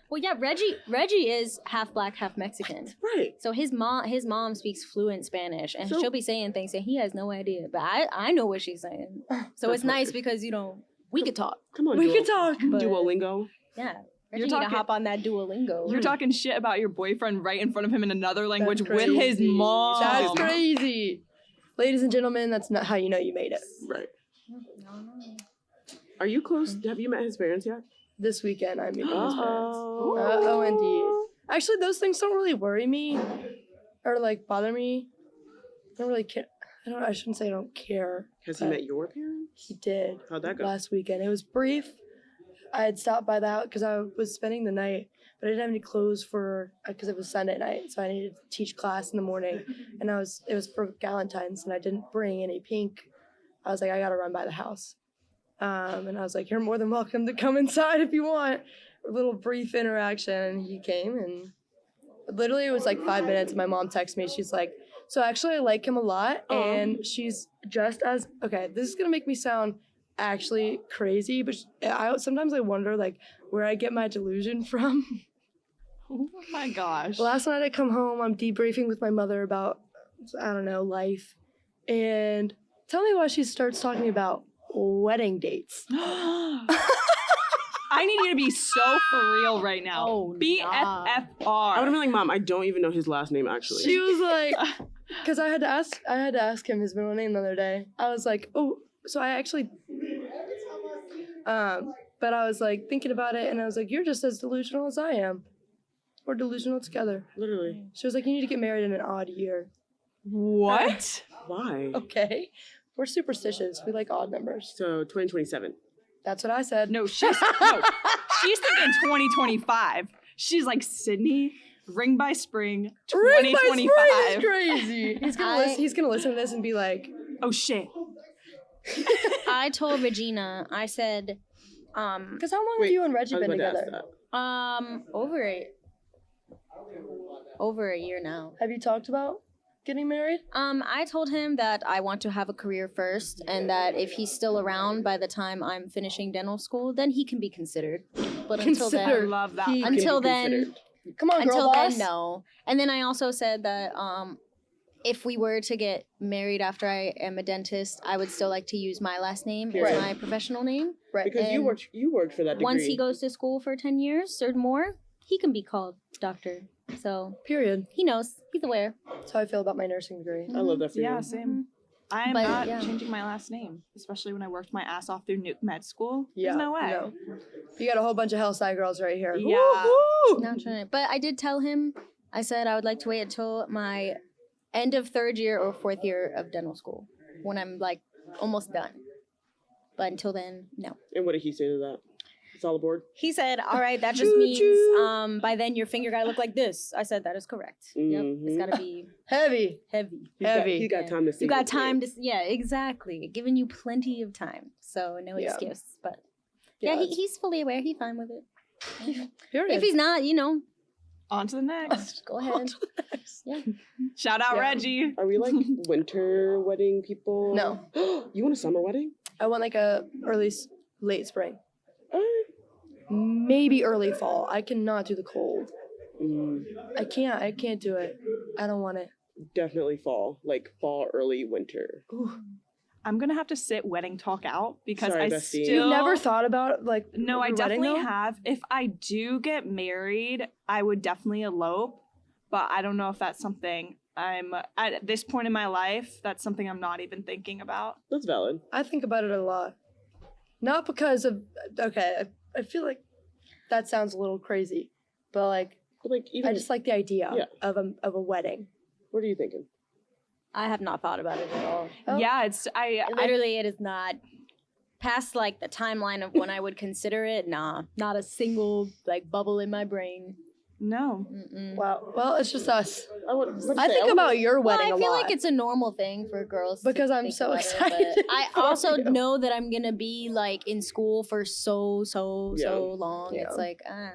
Well, yeah, Reggie is half black, half Mexican. Right. So his mom speaks fluent Spanish, and So- she'll be saying things and he has no idea. But I know what she's saying. So That's it's nice right. because we could talk. Come on, We Duo- could talk. But- Duolingo. Yeah, You're Reggie need to talking- hop on that Duolingo. You're talking shit about your boyfriend right in front of him in another language That's with his crazy. mom. That's crazy. Ladies and gentlemen, that's not how you know you made it. Right. Are you close? Have you met his parents yet? This weekend, I'm meeting his parents. Uh-oh. Oh, indeed. Actually, those things don't really worry me or like bother me. I don't really care. I shouldn't say I don't care. Has he but met your parents? He did. How'd that go? Last weekend. It was brief. I had stopped by the house because I was spending the night, but I didn't have any clothes because it was Sunday night, so I needed to teach class in the morning, and it was for Gal-entines, and I didn't bring any pink. I was like, I gotta run by the house, and I was like, you're more than welcome to come inside if you want. A little brief interaction, and he came, and literally it was like 5 minutes. And my mom texted me. She's like, so actually I like him a lot, and she's just as okay. This is gonna make me sound actually crazy, but sometimes I wonder like where I get my delusion from. Oh my gosh. Last night I come home, I'm debriefing with my mother about, I don't know, life. And tell me why she starts talking about wedding dates. I need you to be so for real right now. Oh, BFFR. I would have been like, Mom, I don't even know his last name actually. She was like, because I had to ask him his middle name the other day. I was like, oh, so I actually, but I was like thinking about it, and I was like, you're just as delusional as I am. We're delusional together. Literally. She was like, you need to get married in an odd year. What? Why? Okay. We're superstitious. We like odd numbers. So 2027. That's what I said. No, she's thinking 2025. She's like, Sydney, ring by spring, 2025. Ring is crazy. He's gonna listen to this and be like, Oh shit. I told Regina, I said, because how long have you and Reggie I was been about to ask together? that. over a year now. Have you talked about getting married? I told him that I want to have a career first, and that if he's still around by the time I'm finishing dental school, then he can be considered. But until I then, Considered. love that. He- until Can be then, considered. Come on, girl until boss. then, no. And then I also said that if we were to get married after I am a dentist, I would still like to use my last name Right. as my professional name. Right. Because you And worked for that degree. Once he goes to school for 10 years or more, he can be called doctor. So Period. he knows. He's aware. That's how I feel about my nursing degree. I love that for Yeah, you. same. I am But, not yeah. changing my last name, especially when I worked my ass off through Nuke Med School. Yeah. There's no way. No. You got a whole bunch of Hellside girls right here. Yeah. Woo-hoo! Not trying. But I did tell him, I said I would like to wait until my end of third year or fourth year of dental school when I'm like almost done. But until then, no. And what did he say to that? It's all aboard? He said, all right, that just means Choo-choo. by then your finger gotta look like this. I said, that is correct. Yep. It's Mhm. gotta be Heavy. heavy. Heavy. He got Yeah. time to see. You got time to, yeah, exactly. Giving you plenty of time. So no Yeah. excuse. But yeah, it's- he's fully aware. He's fine with it. Period. If he's not, On to the next. go ahead. Yeah. Shout out Yeah. Reggie. Are we like winter wedding people? No. You want a summer wedding? I want like a late spring. Alright. Maybe early fall. I cannot do the cold. Mm, I can't do it. I don't want it. definitely fall. Like fall, early winter. Ooh. I'm gonna have to sit wedding talk out because Sorry, I bestie. still You've never thought about like No, I your wedding, definitely though? have. If I do get married, I would definitely elope, but I don't know if that's something I'm at this point in my life. That's something I'm not even thinking about. That's valid. I think about it a lot. Not because of I feel like that sounds a little crazy, but like But like even I just like the idea Yeah. of a wedding. what are you thinking? I have not thought about it at all. Oh. Yeah, it's Literally, it is not past like the timeline of when I would consider it. Nah, not a single like bubble in my brain. no. Mm-mm. Wow. Well, it's just us. I think would- about your Well, wedding I a feel lot. like it's a normal thing for girls to Because I'm think so about it, excited but I for also you. know that I'm gonna be like in school for so Yeah. long. Yeah. It's like I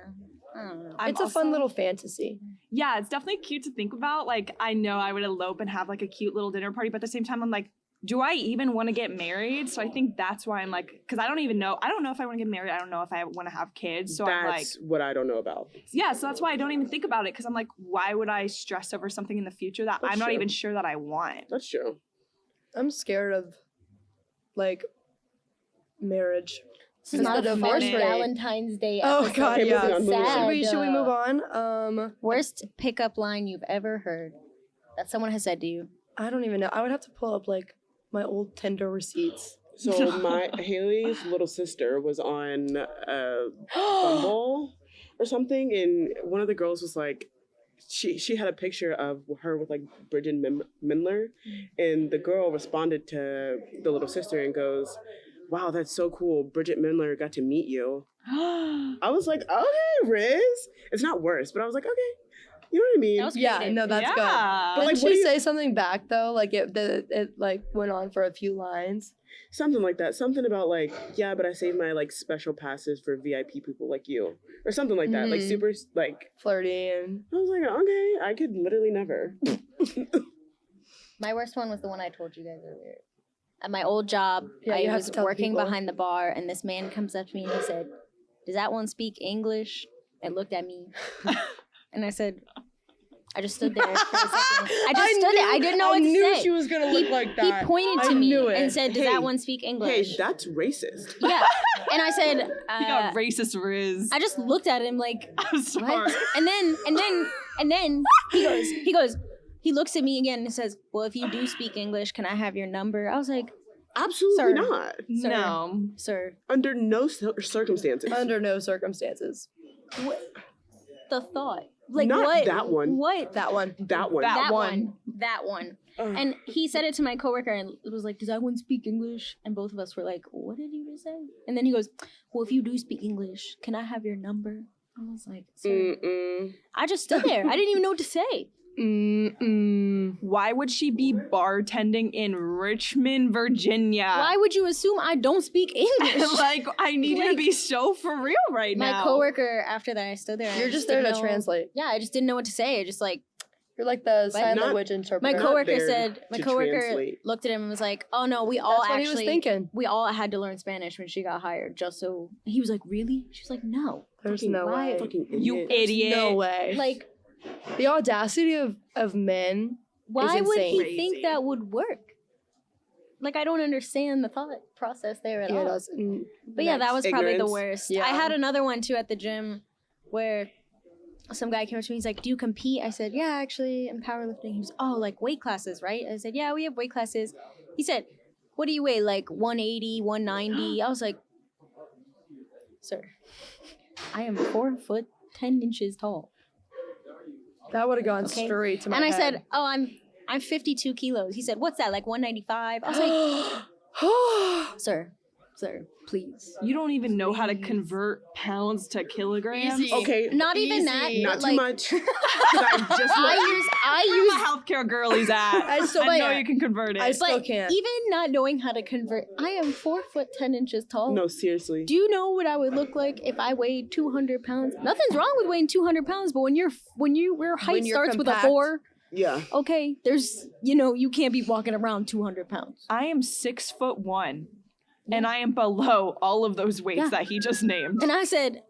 don't know. I'm It's a fun also- little fantasy. Yeah, it's definitely cute to think about. Like, I know I would elope and have like a cute little dinner party, but at the same time, I'm like, do I even want to get married? So I think that's why I'm like, because I don't even know. I don't know if I want to get married. I don't know if I want to have kids. So I'm like, That's what I don't know about. yeah. So that's why I don't even think about it because I'm like, why would I stress over something in the future that That's I'm not true. even sure that I want? That's true. I'm scared of like marriage. This is It's not the a divorce fun rate. Galentine's Day Oh, episode. God, This yeah. is Moving on, moving on. sad. Should we move on? Worst pickup line you've ever heard that someone has said to you. I don't even know. I would have to pull up like my old Tinder receipts. So my Haley's little sister was on Bumble or something, and one of the girls was like, she had a picture of her with like Bridget Mendler, and the girl responded to the little sister and goes, "Wow, that's so cool. Bridget Mendler got to meet you." I was like, "Okay, Riz." It's not worse, but I was like, "Okay." You know what I mean? That was Yeah, creative. no, that's good. yeah. Didn't like, what she do you- say something back though? Like it like went on for a few lines. Something like that. Something about like, yeah, but I saved my like special passes for VIP people like you, or something like that. Like Mhm. super like. Flirty and I was like, okay, I could literally never. My worst one was the one I told you guys earlier. at my old job, Yeah, you I have was to tell the working people. behind the bar, and this man comes up to me and he said, "Does that one speak English?" And looked at me, and I said, I just stood there for a second. I just stood there. I didn't know what to say. I knew she was gonna look like He that. pointed to I me knew it. and said, "Does Hey, that one speak Hey, English?" that's racist. Yeah, and I said, You got racist riz. I just looked at him like, I'm sorry. what? And then he looks at me again and says, "Well, if you do speak English, can I have your number?" I was like, Absolutely Sir. not. Sir. No. "Sir, Under no circumstances. Under no circumstances. the thought, like Not what? that one. What? That one. That one. That That one. one." Ugh. And he said it to my coworker and it was like, "Does that one speak English?" And both of us were like, "What did you just say?" And then he goes, "Well, if you do speak English, can I have your number?" I was like, "Sir." Mm-mm. I just stood there. I didn't even know what to say. Why would she be bartending in Richmond, Virginia? Why would you assume I don't speak English? Like, I need you to Like- be so for real right My now. coworker, after that, I stood there. and You're I just there to didn't know- translate. Yeah, I just didn't know what to say. I just like You're like the sign Not- language my interpreter. Not coworker there said. My to coworker translate. looked at him and was like, "Oh no, we all That's what he was actually thinking. we all had to learn Spanish when she got hired, just so." He was like, "Really?" She was like, "No." There's Fucking- no why- way. Fucking You idiot. idiot. No way. Like, The audacity of men. why would he insane. think that would work? Like, I don't understand the thought process there at Yeah, all. that's, But yeah, that was probably the Ignorance. worst. Yeah. I had another one too at the gym where some guy came up to me. He's like, "Do you compete?" I said, "Yeah, actually, in powerlifting." He was, "Oh, like weight classes, right?" I said, "Yeah, we have weight classes." He said, "What do you weigh? Like 180, 190?" I was like, "Sir, I am 4'10" tall." that would have gone Okay. straight to my And I head. said, "Oh, I'm 52 kilos." He said, "What's that? Like 195?" I was like, "Sir, please." You don't even know how to convert pounds to kilograms. Easy. Okay, Not even that. Easy. but not too like, much. 'Cause I just I Where use my healthcare girlies at? I still- I know but- you can convert it. I still But can't. even not knowing how to convert, I am 4'10" tall. no, seriously. Do you know what I would look like if I weighed 200 pounds? Nothing's wrong with weighing 200 pounds, but when your height When you're starts with a compact. 4, Yeah. okay, there's you can't be walking around 200 pounds. I am 6'1", and I am below all of those weights Yeah. that he just named. And I said,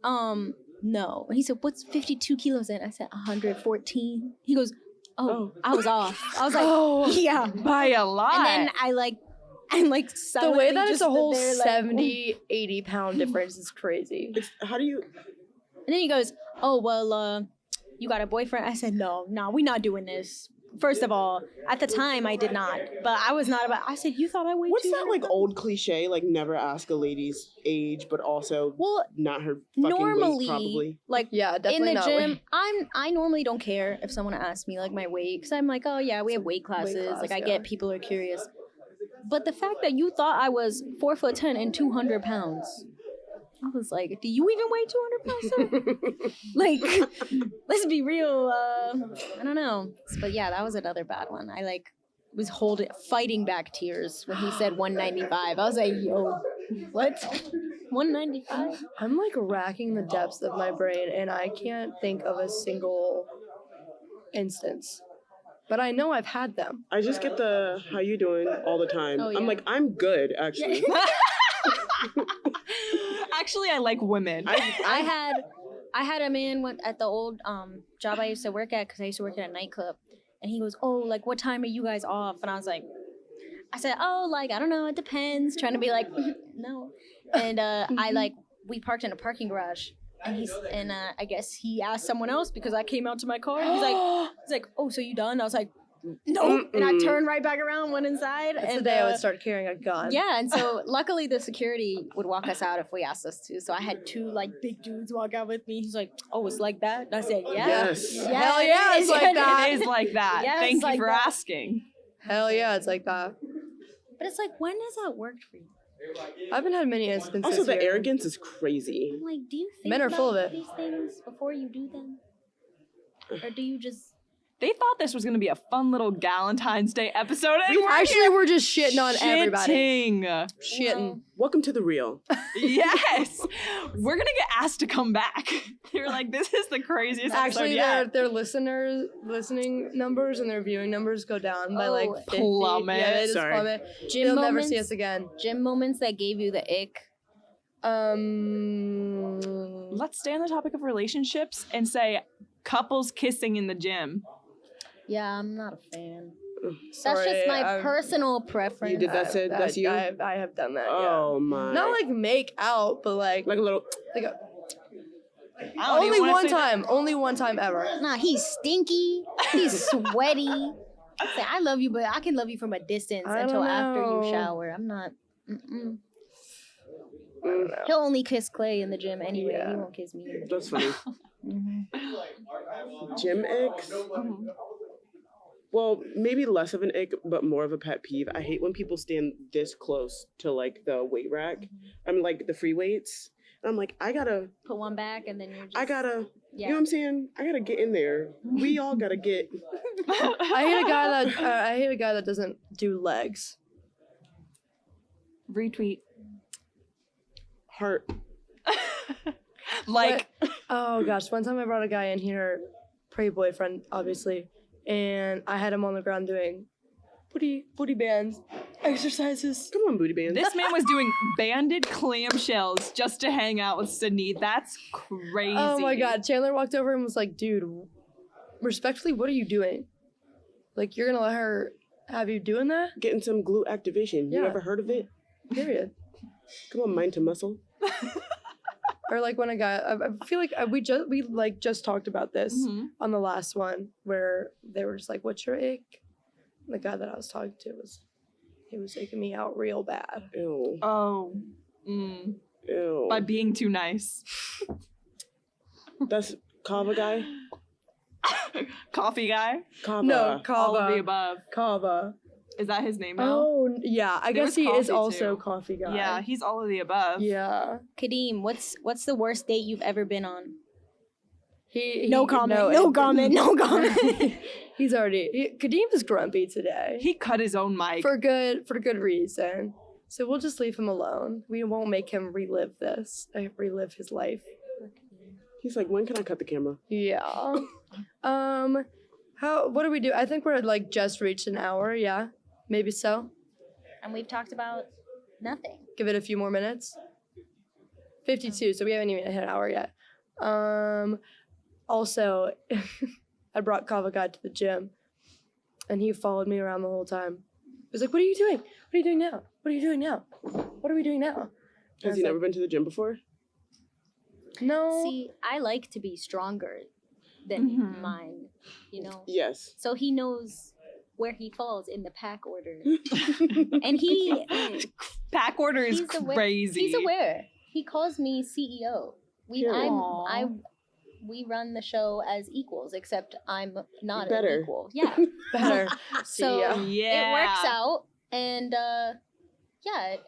no. And he said, "What's 52 kilos in?" I said, 114. He goes, oh, I was off. I was like, Oh. yeah. By a lot. And then I The way silently that just it's a whole stood there, like, 70, 80 pound difference is crazy. How do you? And then he goes, "Oh, well, you got a boyfriend?" I said, No, we're not doing this. First of all, at the time I did not, but I was not about. I said, "You thought I weighed What's 200 that like pounds?" old cliche? Like never ask a lady's age, but also Well, not her fucking normally, weight, probably. like Yeah, in definitely the not. gym, I normally don't care if someone asks me like my weight, because I'm like, "Oh yeah, we have weight classes." class, Like I yeah. get people are curious, but the fact that you thought I was 4'10" and 200 pounds. I was like, "Do you even weigh 200 pounds, sir?" Like, let's be real. I don't know. But yeah, that was another bad one. I like was fighting back tears when he said 195. I was like, "Yo, what? 195?" I'm like racking the depths of my brain and I can't think of a single instance. But I know I've had them. I just get the "how you doing" all the time. Oh, yeah. I'm like, I'm good actually. Actually, I like women. I had a man at the old job I used to work at, because I used to work at a nightclub, and he goes, "Oh, like what time are you guys off?" And I said, "Oh, like I don't know, it depends." Trying to be like, no, and we parked in a parking garage, and I guess he asked someone else because I came out to my car, and he's like, "Oh, so you done?" I was like, "No," and I turned right back around, went inside, That's and the day I would start carrying a gun. yeah, and so luckily the security would walk us out if we asked us to. So I had two like big dudes walk out with me. He's like, "Oh, it's like that?" And I said, "Yeah, Yes. Hell yeah, it's like that. It is like that. Yeah, Thank it's you like for that. asking. Hell yeah, it's like that. But it's like, when has that worked for you? I haven't had many instances. Also, the here. arrogance is crazy. I'm like, do you think Men are full about of it. these things before you do them, or do you just They thought this was going to be a fun little Gal-entines Day episode. And we're Actually, we're just shitting on here everybody. shitting. Shitting. Welcome to the real. Yes. We're going to get asked to come back. They're like, this is the craziest Actually, episode yet. their listening numbers and their viewing numbers go down by like 50. Plummet. Yeah, they just Sorry. plummet. Gym They'll never moments, see us again. Gym moments that gave you the ick. Let's stay on the topic of relationships and say couples kissing in the gym. Yeah, I'm not a fan. That's Sorry, just my I'm- personal preference. You did that, Sid? That's you? I have done that. Oh my. Yeah. Not like make out, but like Like a little. like a, I don't only even wanna one say that. time. Only one time ever. Nah, he's stinky. He's sweaty. Say, I love you, but I can love you from a distance I until don't after you know. shower. I'm not. Mm-mm. I don't know. He'll only kiss Clay in the gym anyway. Yeah. He won't kiss me. In the gym. That's funny. Gym icks? Well, maybe less of an ick, but more of a pet peeve. I hate when people stand this close to like the weight rack. I mean, like the free weights. And I'm like, I gotta, Put one back and then you're just. you know Yeah. what I'm saying? I gotta get in there. We all gotta get. I hate a guy that doesn't do legs. Retweet. Heart. Like, Oh gosh, one time I brought a guy in here, pre-boyfriend, obviously, and I had him on the ground doing booty bands, exercises. Come on, booty bands. this man was doing banded clamshells just to hang out with Sydney. That's crazy. Oh my god, Chandler walked over and was like, dude, respectfully, what are you doing? Like, you're gonna let her have you doing that? Getting some glute activation. You Yeah. ever heard of it? Period. Come on, mind to muscle. Or like when a guy, I feel like we just talked about this Mhm. on the last one where they were just like, what's your ick? And the guy that I was talking to he was taking me out real bad. Ew. Oh. Mm. Ew. By being too nice. That's Kava guy? Coffee guy. Kava. No, All of the Kava. above. Kava. Is that his name now? Oh, yeah. I There guess was he is coffee, also too. coffee guy. Yeah, he's all of the above. Yeah. Kadeem, what's the worst date you've ever been on? No comment. He's already. Kadeem is grumpy today He cut his own mic. for good reason. So we'll just leave him alone. We won't make him relive his life. He's like, when can I cut the camera? Yeah. What do we do? I think we're like just reached an hour. Yeah, maybe so. And we've talked about nothing. Give it a few more minutes. 52. So we haven't even hit an hour yet. Also, I brought Kava Guy to the gym, and he followed me around the whole time. He was like, "What are you doing? What are you doing now? What are you doing now? What are we doing now?" I Has was he like, never been to the gym before? No. See, I like to be stronger than Mhm. mine, you know? Yes. So he knows where he falls in the pack order. And Pack order is he's aware- crazy. He's aware. He calls me CEO. Aw. We run the show as equals, except I'm not Better. an equal. Yeah. Better. So CEO. Yeah. it works out, and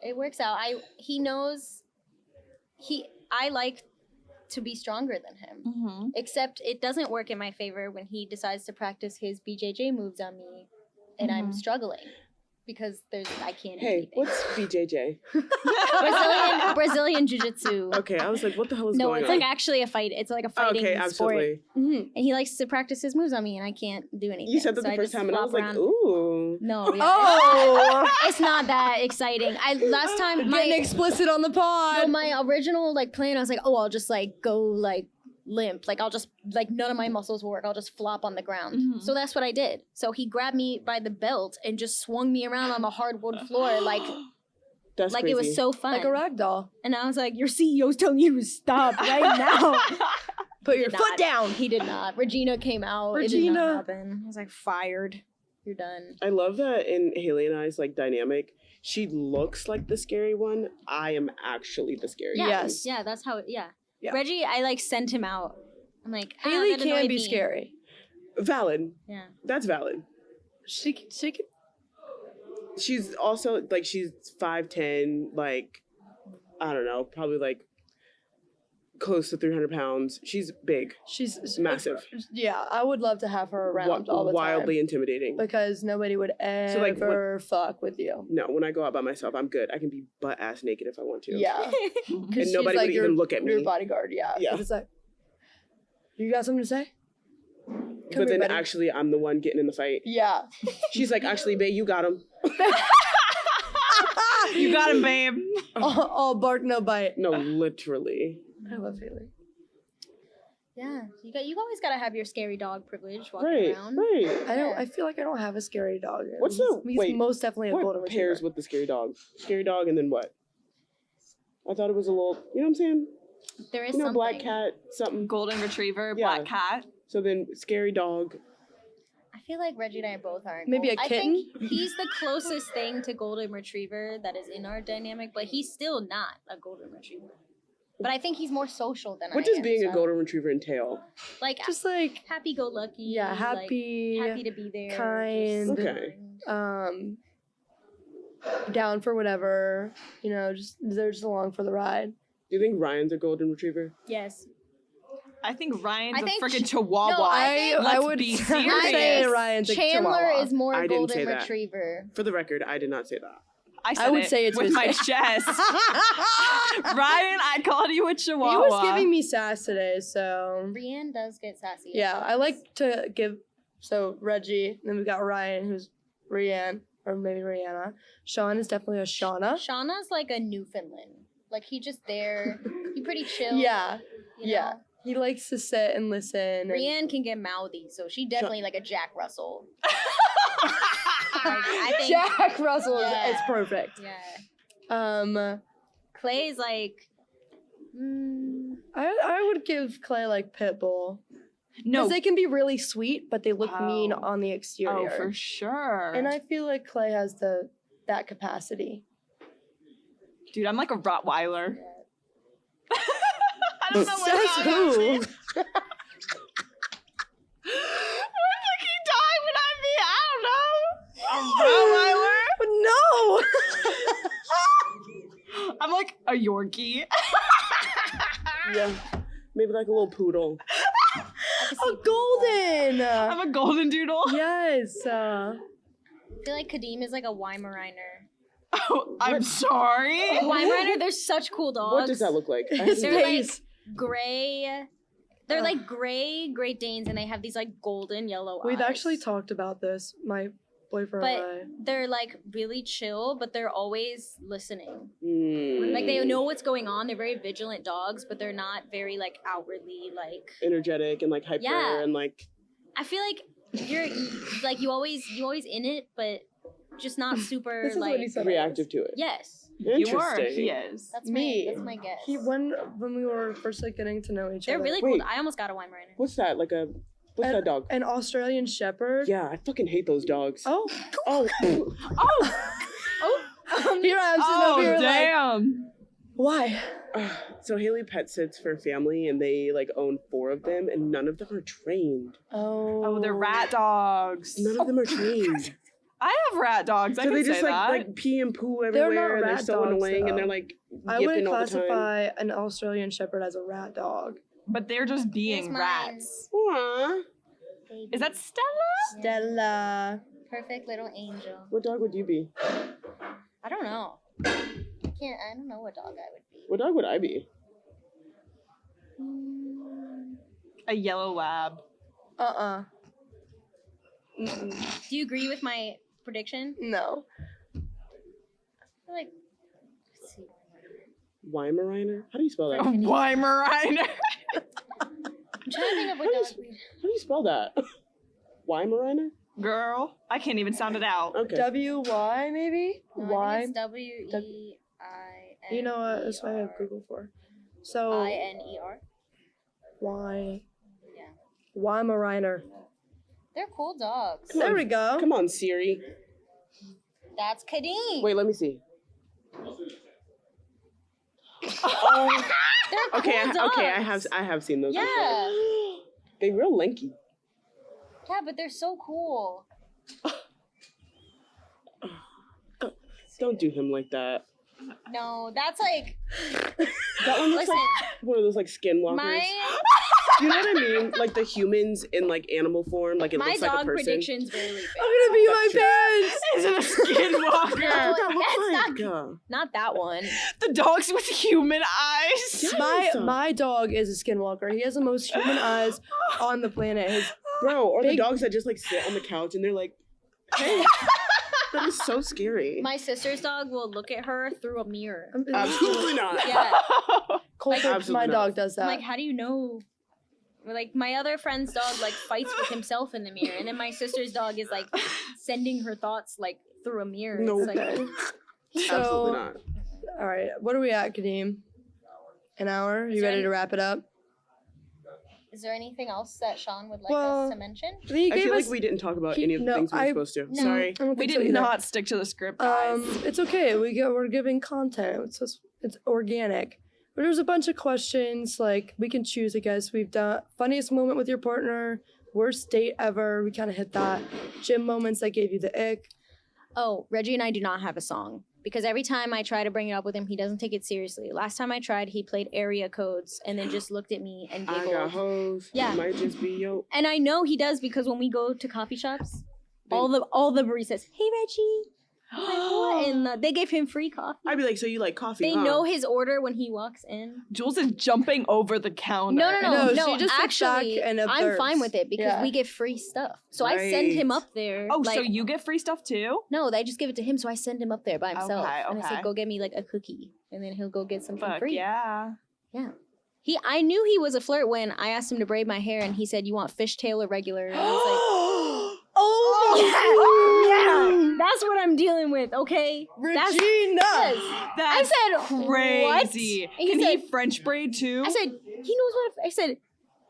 it works out. He knows I like to be stronger than him. Mhm. Except it doesn't work in my favor when he decides to practice his BJJ moves on me, and I'm Mhm. struggling because I can't do Hey, anything. what's BJJ? Brazilian jiu-jitsu. Okay, I was like, what the hell is No, going it's on? like actually a fight. It's like a fighting Okay, sport. absolutely. Mhm. And he likes to practice his moves on me, and I can't do anything. You said that So the I first just time, and I was flop like, around. ooh. No, yeah, Oh, it's not that exciting. Last time getting explicit on the pod. my original plan, I was like, oh, I'll just go limp. I'll just none of my muscles work. I'll just flop on the ground. Mhm. So that's what I did. So he grabbed me by the belt and just swung me around on the hardwood floor That's like crazy. it was so fun. like a rag doll. And I was like, your CEO's telling you to stop right now. Put your Did foot not. down. He did not. Regina came out. It did Regina. not happen. I was like, fired. You're done. I love that in Haley and I's dynamic, she looks like the scary one. I am actually the scary Yeah. one. Yes. Yeah, that's how. Yeah. Yeah. Reggie, I sent him out. I'm like, Haley that can annoyed be me. scary. Valid. Yeah. That's valid. She can. She's also she's 5'10", I don't know, probably close to 300 pounds. She's big, She's massive, Yeah, I would love to have her around all the wildly time intimidating. because nobody would ever like, fuck with you. No, when I go out by myself, I'm good. I can be butt ass naked if I want to. Yeah, And nobody would even look at me. Your bodyguard, yeah. Yeah. It's like, you got something to say? But then buddy. actually, I'm the one getting in the fight. Yeah. She's like, actually, babe, you got him. You got him, babe. all bark, no bite. No, literally. I love Haley. Yeah, you always gotta have your scary dog privilege walking Right, around. right. I feel like I don't have a scary dog. What's He's wait, most definitely a golden What retriever. pairs with the scary dog? Scary dog and then what? I thought it was a little, you know what I'm saying? There is You know, something. black cat, something. Golden retriever, Yeah. black cat. So then scary dog. I feel like Reggie and I both are. Maybe a I kitten? think he's the closest thing to golden retriever that is in our dynamic, but he's still not a golden retriever. But I think he's more social than What I does am. being a so, golden retriever entail? Like Just like, happy-go-lucky. yeah, like, happy, happy to be there. kind. just Okay. kind. Down for whatever, you know, just they're just along for the ride. Do you think Ryan's a golden retriever? Yes. I think Ryan's I think a freaking Ch- Chihuahua. No, I Let's would be say serious. Ryan's a Chandler Chihuahua. is more I didn't golden say that. retriever. For the record, I did not say that. I said would it say it's with his my face. chest. Ryan, I called you a He Chihuahua. was giving me sass today, so Brienne does get sassy. yeah, I like to give. So Reggie, then we got Ryan, who's Rianne, or maybe Rihanna. Sean is definitely a Shauna. Shauna's like a Newfoundland. Like he just there. He pretty chill. Yeah, you yeah. know? He likes to sit and listen. and- Brienne can get mouthy, so she definitely like a Jack Russell. I think Jack Russell Yeah. is perfect. yeah. Clay's like I would give Clay like Pitbull. no. Because they can be really sweet, but they look mean Oh. on the exterior. Oh, for sure. And I feel like Clay has that capacity. Dude, I'm like a Rottweiler. I don't know what Says dog who? I'm being. What would he die when I be? I don't know. A Rottweiler? No. I'm like a Yorkie. Yeah. Maybe like a little poodle. A golden. I'm a golden doodle. Yes. I feel like Kadeem is like a Weimaraner. Oh, I'm sorry. Weimaraner, they're such cool dogs. What does that look like? His They're like face. gray. They're like gray Great Danes, and they have these like golden yellow eyes. We've actually talked about this, my boyfriend But and I. they're like really chill, but they're always listening. Mm. Like they know what's going on. They're very vigilant dogs, but they're not very like outwardly like. Energetic and like hyper Yeah. and like I feel like you're like you always in it, but just not super This is like. what he said. reactive to it. Yes, You are. Interesting. He is. that's Me. That's my guess. When we were first like getting to know each They're other. really Wait. cool. I almost got a Weimaraner. What's that? Like a what's that dog? An Australian Shepherd. Yeah, I fucking hate those dogs. Oh. Oh. Oh, Here I am sitting over here like, damn. why? So Haley pet sits for a family and they like own 4 of them and none of them are trained. Oh. They're rat dogs. None of them are trained. I have rat dogs. I So can they say just that. like pee and poo They're not everywhere and they're rat so dogs, annoying and though. they're like I yipping wouldn't all the time. classify an Australian Shepherd as a rat dog. But they're just Here's being mine. rats. Aw. Baby. Is that Stella? Stella. Perfect little angel? What dog would you be? I don't know. I don't know what dog I would be. What dog would I be? A yellow lab. Mm-mm. Do you agree with my prediction? No. I feel like. Let's see. Weimaraner? How do you spell that? How Weimaraner. I'm trying to think of what dog. do you spell that? Weimaraner? Girl, I can't even sound it out. Okay. W-Y maybe? No, I Y? think it's W-E-I-N. You know what? That's what I have Google for. So, I-N-E-R. Y. Yeah. Weimaraner. They're cool dogs. There we go. Come on, Siri. That's Kadeem. Wait, let me see. They're cool Okay, dogs. I have seen those Yeah. before. They real lanky. Yeah, but they're so cool. Don't do him like that. No, that's like That one looks listen. like one of those like skinwalkers. My You know what I mean? Like the humans in like animal form, like it my looks like a dog person. predictions very big. I'm gonna be my That's parents. Is it a skinwalker? No, That looks that's like, not that one. The dogs with human eyes. Yes. My dog is a skinwalker. He has the most human eyes on the planet. His bro, or the Big- dogs that just like sit on the couch and they're like, hey, that is so scary. My sister's dog will look at her through a mirror. Absolutely not. Yeah. Colford, Absolutely my not. dog does that. I'm like, how do you know? Like my other friend's dog like fights with himself in the mirror, and then my sister's dog is like sending her thoughts like through a mirror. No. It's like, So, Absolutely not. all right, what are we at, Kadeem? An hour? You Is there ready any- to wrap it up? is there anything else that Sean would like Well, us to mention? He I gave feel us. like we didn't talk about he- any of the no, things we were I- supposed to. No. Sorry. I don't We think so did either. not stick to the script, guys. It's okay. We're giving content. It's organic. But there's a bunch of questions. Like we can choose. I guess we've done funniest moment with your partner, worst date ever. We kind of hit that. Gym moments that gave you the ick. Oh, Reggie and I do not have a song because every time I try to bring it up with him, he doesn't take it seriously. Last time I tried, he played area codes and then just looked at me and I got giggled. hoes. Yeah. Might just be yo. And I know he does because when we go to coffee shops, all the baristas, hey Reggie, I'm like, what? And they gave him free coffee. I'd be like, so you like coffee? They huh? know his order when he walks in. Jules is jumping over the counter. No. No, she just sits back Actually, and I'm observes. fine with it because Yeah. we get free stuff. So I send him Right. up there. Oh, like, so you get free stuff too? No, they just give it to him, so I send him up there by himself. Okay, And I say, okay. go get me like a cookie, and then he'll go get something Fuck free. yeah. I knew he was a flirt when I asked him to braid my hair, and he said, "You want fishtail or regular?" And I was like, "Yeah, that's what I'm dealing with." Okay, That's- Regina. yes. That's I said, crazy. What? And Can he he said, French braid too? I said, he knows what. I said,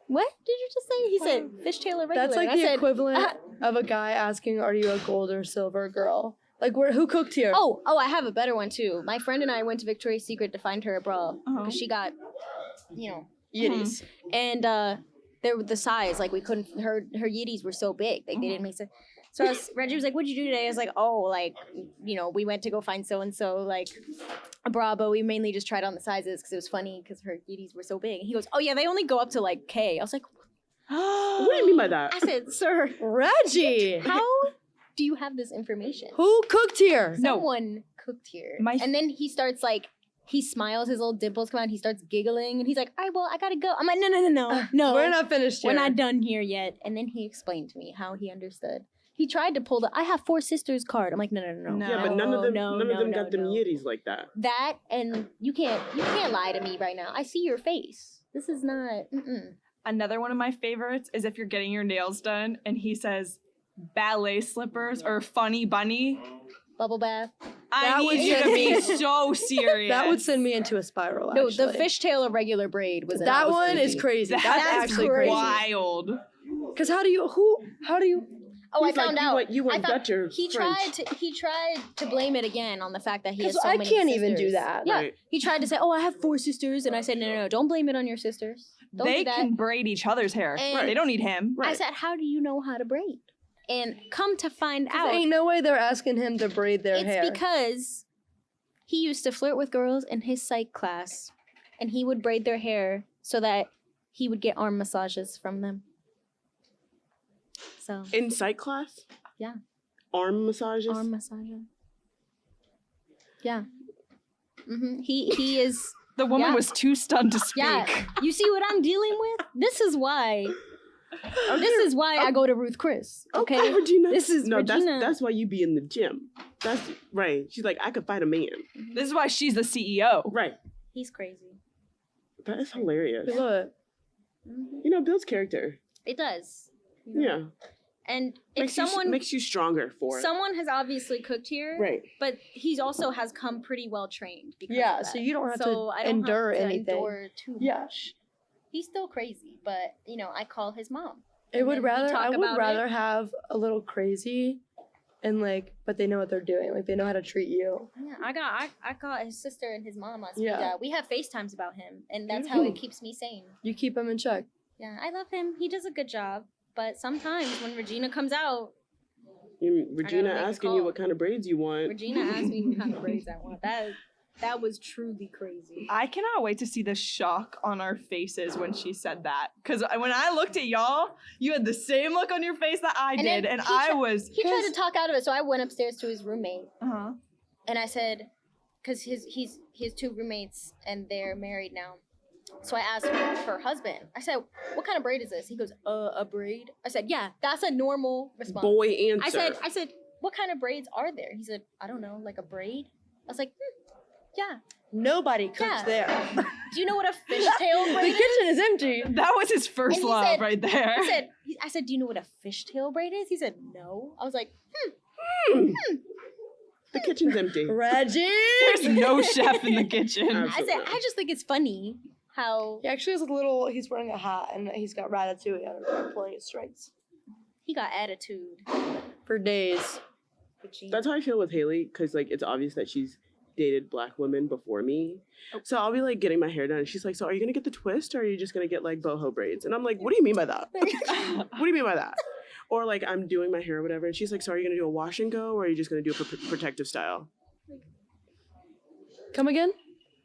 what did you just say? He said, fishtail or regular? That's like And I the said, equivalent of a guy asking, "Are you a gold or silver girl?" Like, who cooked here? Oh, I have a better one too. My friend and I went to Victoria's Secret to find her a bra because she got, Yiddies. and the size like we couldn't. Her yiddies were so big, like they didn't make sense. So Reggie was like, "What'd you do today?" I was like, "Oh, like we went to go find so and so like a bra, but we mainly just tried on the sizes because it was funny because her yiddies were so big." And he goes, "Oh yeah, they only go up to like K." I was like, What do you mean by that? I said, "Sir, Reggie. how do you have this information?" Who cooked here? No. Someone cooked here. My- And then he starts like, he smiles, his little dimples come out, he starts giggling, and he's like, all right, well, I gotta go. I'm like, no. We're not finished We're here. not done here yet. And then he explained to me how he understood. He tried to pull the I have 4 sisters card. I'm like, no. Yeah, but none of them, no, none of them no, got them no. yiddies like that. That and you can't lie to me right now. I see your face. This is not. Another one of my favorites is if you're getting your nails done and he says ballet slippers or funny bunny. Bubble bath. I That would need you to send be me- so serious. That would send me into a spiral. No, Actually. the fishtail or regular braid was That was one crazy. is crazy. That's That's actually crazy. wild. Because how do you? Oh, He's I like, found you out. went- you went I found- Dutch or he French. tried to blame it again on the fact that he has Because so I many can't even do sisters. that. Yeah, Right. he tried to say, "Oh, I have 4 sisters," and I said, "No, don't blame it on your sisters. Don't They do that." can braid each other's hair. And- They don't need him. I said, "How do you know how to braid?" And come to find out, Ain't no way they're asking him to braid their it's hair. because he used to flirt with girls in his psych class, and he would braid their hair so that he would get arm massages from them. So In psych class? Yeah. Arm massages? arm massages. Yeah. He is. The woman Yeah. was too stunned to speak. Yeah. You see what I'm dealing with? This is why. This is why I go to Ruth Chris. Okay. Regina. This is no, Regina. that's why you be in the gym. That's right. She's like, I could fight a man. This is why she's the CEO. Right. He's crazy. That is hilarious. I love it. You know, builds character. It does. you know? Yeah. And if someone makes you stronger for it. someone has obviously cooked here, Right. but he's also has come pretty well trained. Because Yeah, of so that. you don't have So to I don't endure have to anything. Endure too Yeah. much. He's still crazy, but I call his mom. I And would then we rather talk I would about rather it. have a little crazy and but they know what they're doing. Like they know how to treat you. Yeah, I got his sister and his mom on speed Yeah. dial. We have FaceTimes about him, and that's how it keeps me sane. You keep them in check. Yeah, I love him. He does a good job. But sometimes when Regina comes out, Regina make a asking you call. what kind of braids you want. Regina asks me what kind of braids I want. That was truly crazy. I cannot wait to see the shock on our faces when she said that. Because when I looked at y'all, you had the same look on your face that I And then did. And he I tri- was. He tried to talk out of it, so I went upstairs to his roommate Uh-huh. and I said, because he has 2 roommates and they're married now. So I asked her husband. I said, "What kind of braid is this?" He goes, "A braid." I said, "Yeah, that's a normal response." Boy answer. I said, "What kind of braids are there?" He said, "I don't know, like a braid." I was like, yeah. Nobody cooks Yeah. there. Do you know what a fishtail The braid is? kitchen is empty. That was his first And he love said- right there. I said, "Do you know what a fishtail braid is?" He said, "No." I was like, The kitchen's empty. Reggie! There's no chef in the kitchen. I said, I just think it's funny how He actually has he's wearing a hat and he's got ratatouille on him pulling his strings he got attitude. for days. That's how I feel with Haley, because like it's obvious that she's dated Black women before me. So I'll be like getting my hair done, and she's like, "So are you gonna get the twist, or are you just gonna get like boho braids?" And I'm like, "What do you mean by that? What do you mean by that?" Or like I'm doing my hair or whatever, and she's like, "So are you gonna do a wash and go, or are you just gonna do a protective style?" Come again?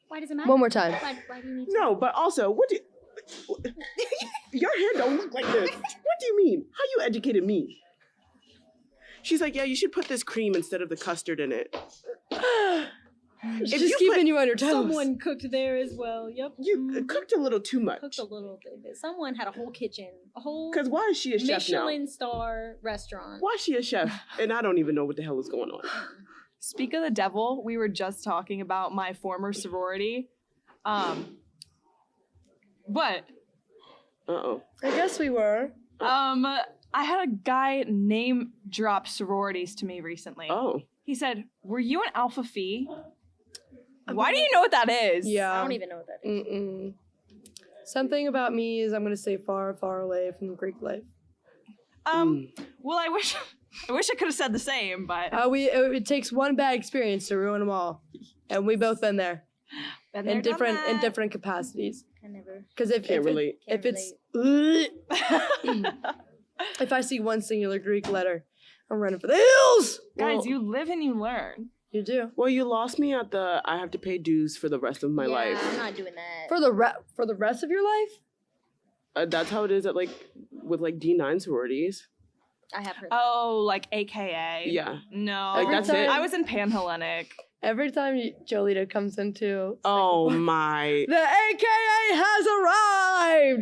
Why does it matter? One more time. Why do you need to? No, but also, what do your hair don't look like this? What do you mean? How you educated me? She's like, "Yeah, you should put this cream instead of the custard in it." She's If just you keeping put- you on your toes. Someone cooked there as well. Yep. You cooked a little too much. Cooked a little bit. Someone had a whole kitchen, a whole Because why is she a chef now? Michelin star restaurant. Why is she a chef? And I don't even know what the hell is going on. Speak of the devil, we were just talking about my former sorority. But Uh-oh. I guess we were. I had a guy name drop sororities to me recently. Oh. He said, "Were you an Alpha Phi?" Why do you know what that is? Yeah. I don't even know what that is. Mm-mm. Something about me is I'm going to stay far, far away from Greek life. Well, I wish I could have said the same, but It takes one bad experience to ruin them all, and we both been there been there, in done different capacities. I never. Because Can't relate. if Can't it's that. if I see one singular Greek letter, I'm running for the hills. Guys, Well- you live and you learn. You do Well, you lost me at the I have to pay dues for the rest of my I'm life. not doing that. for the rest of your life. That's how it is at with D9 sororities. I have heard. Oh, like AKA. Yeah. No, Like, that's it? I was in Panhellenic. Every time Jolita comes into Oh my. the AKA has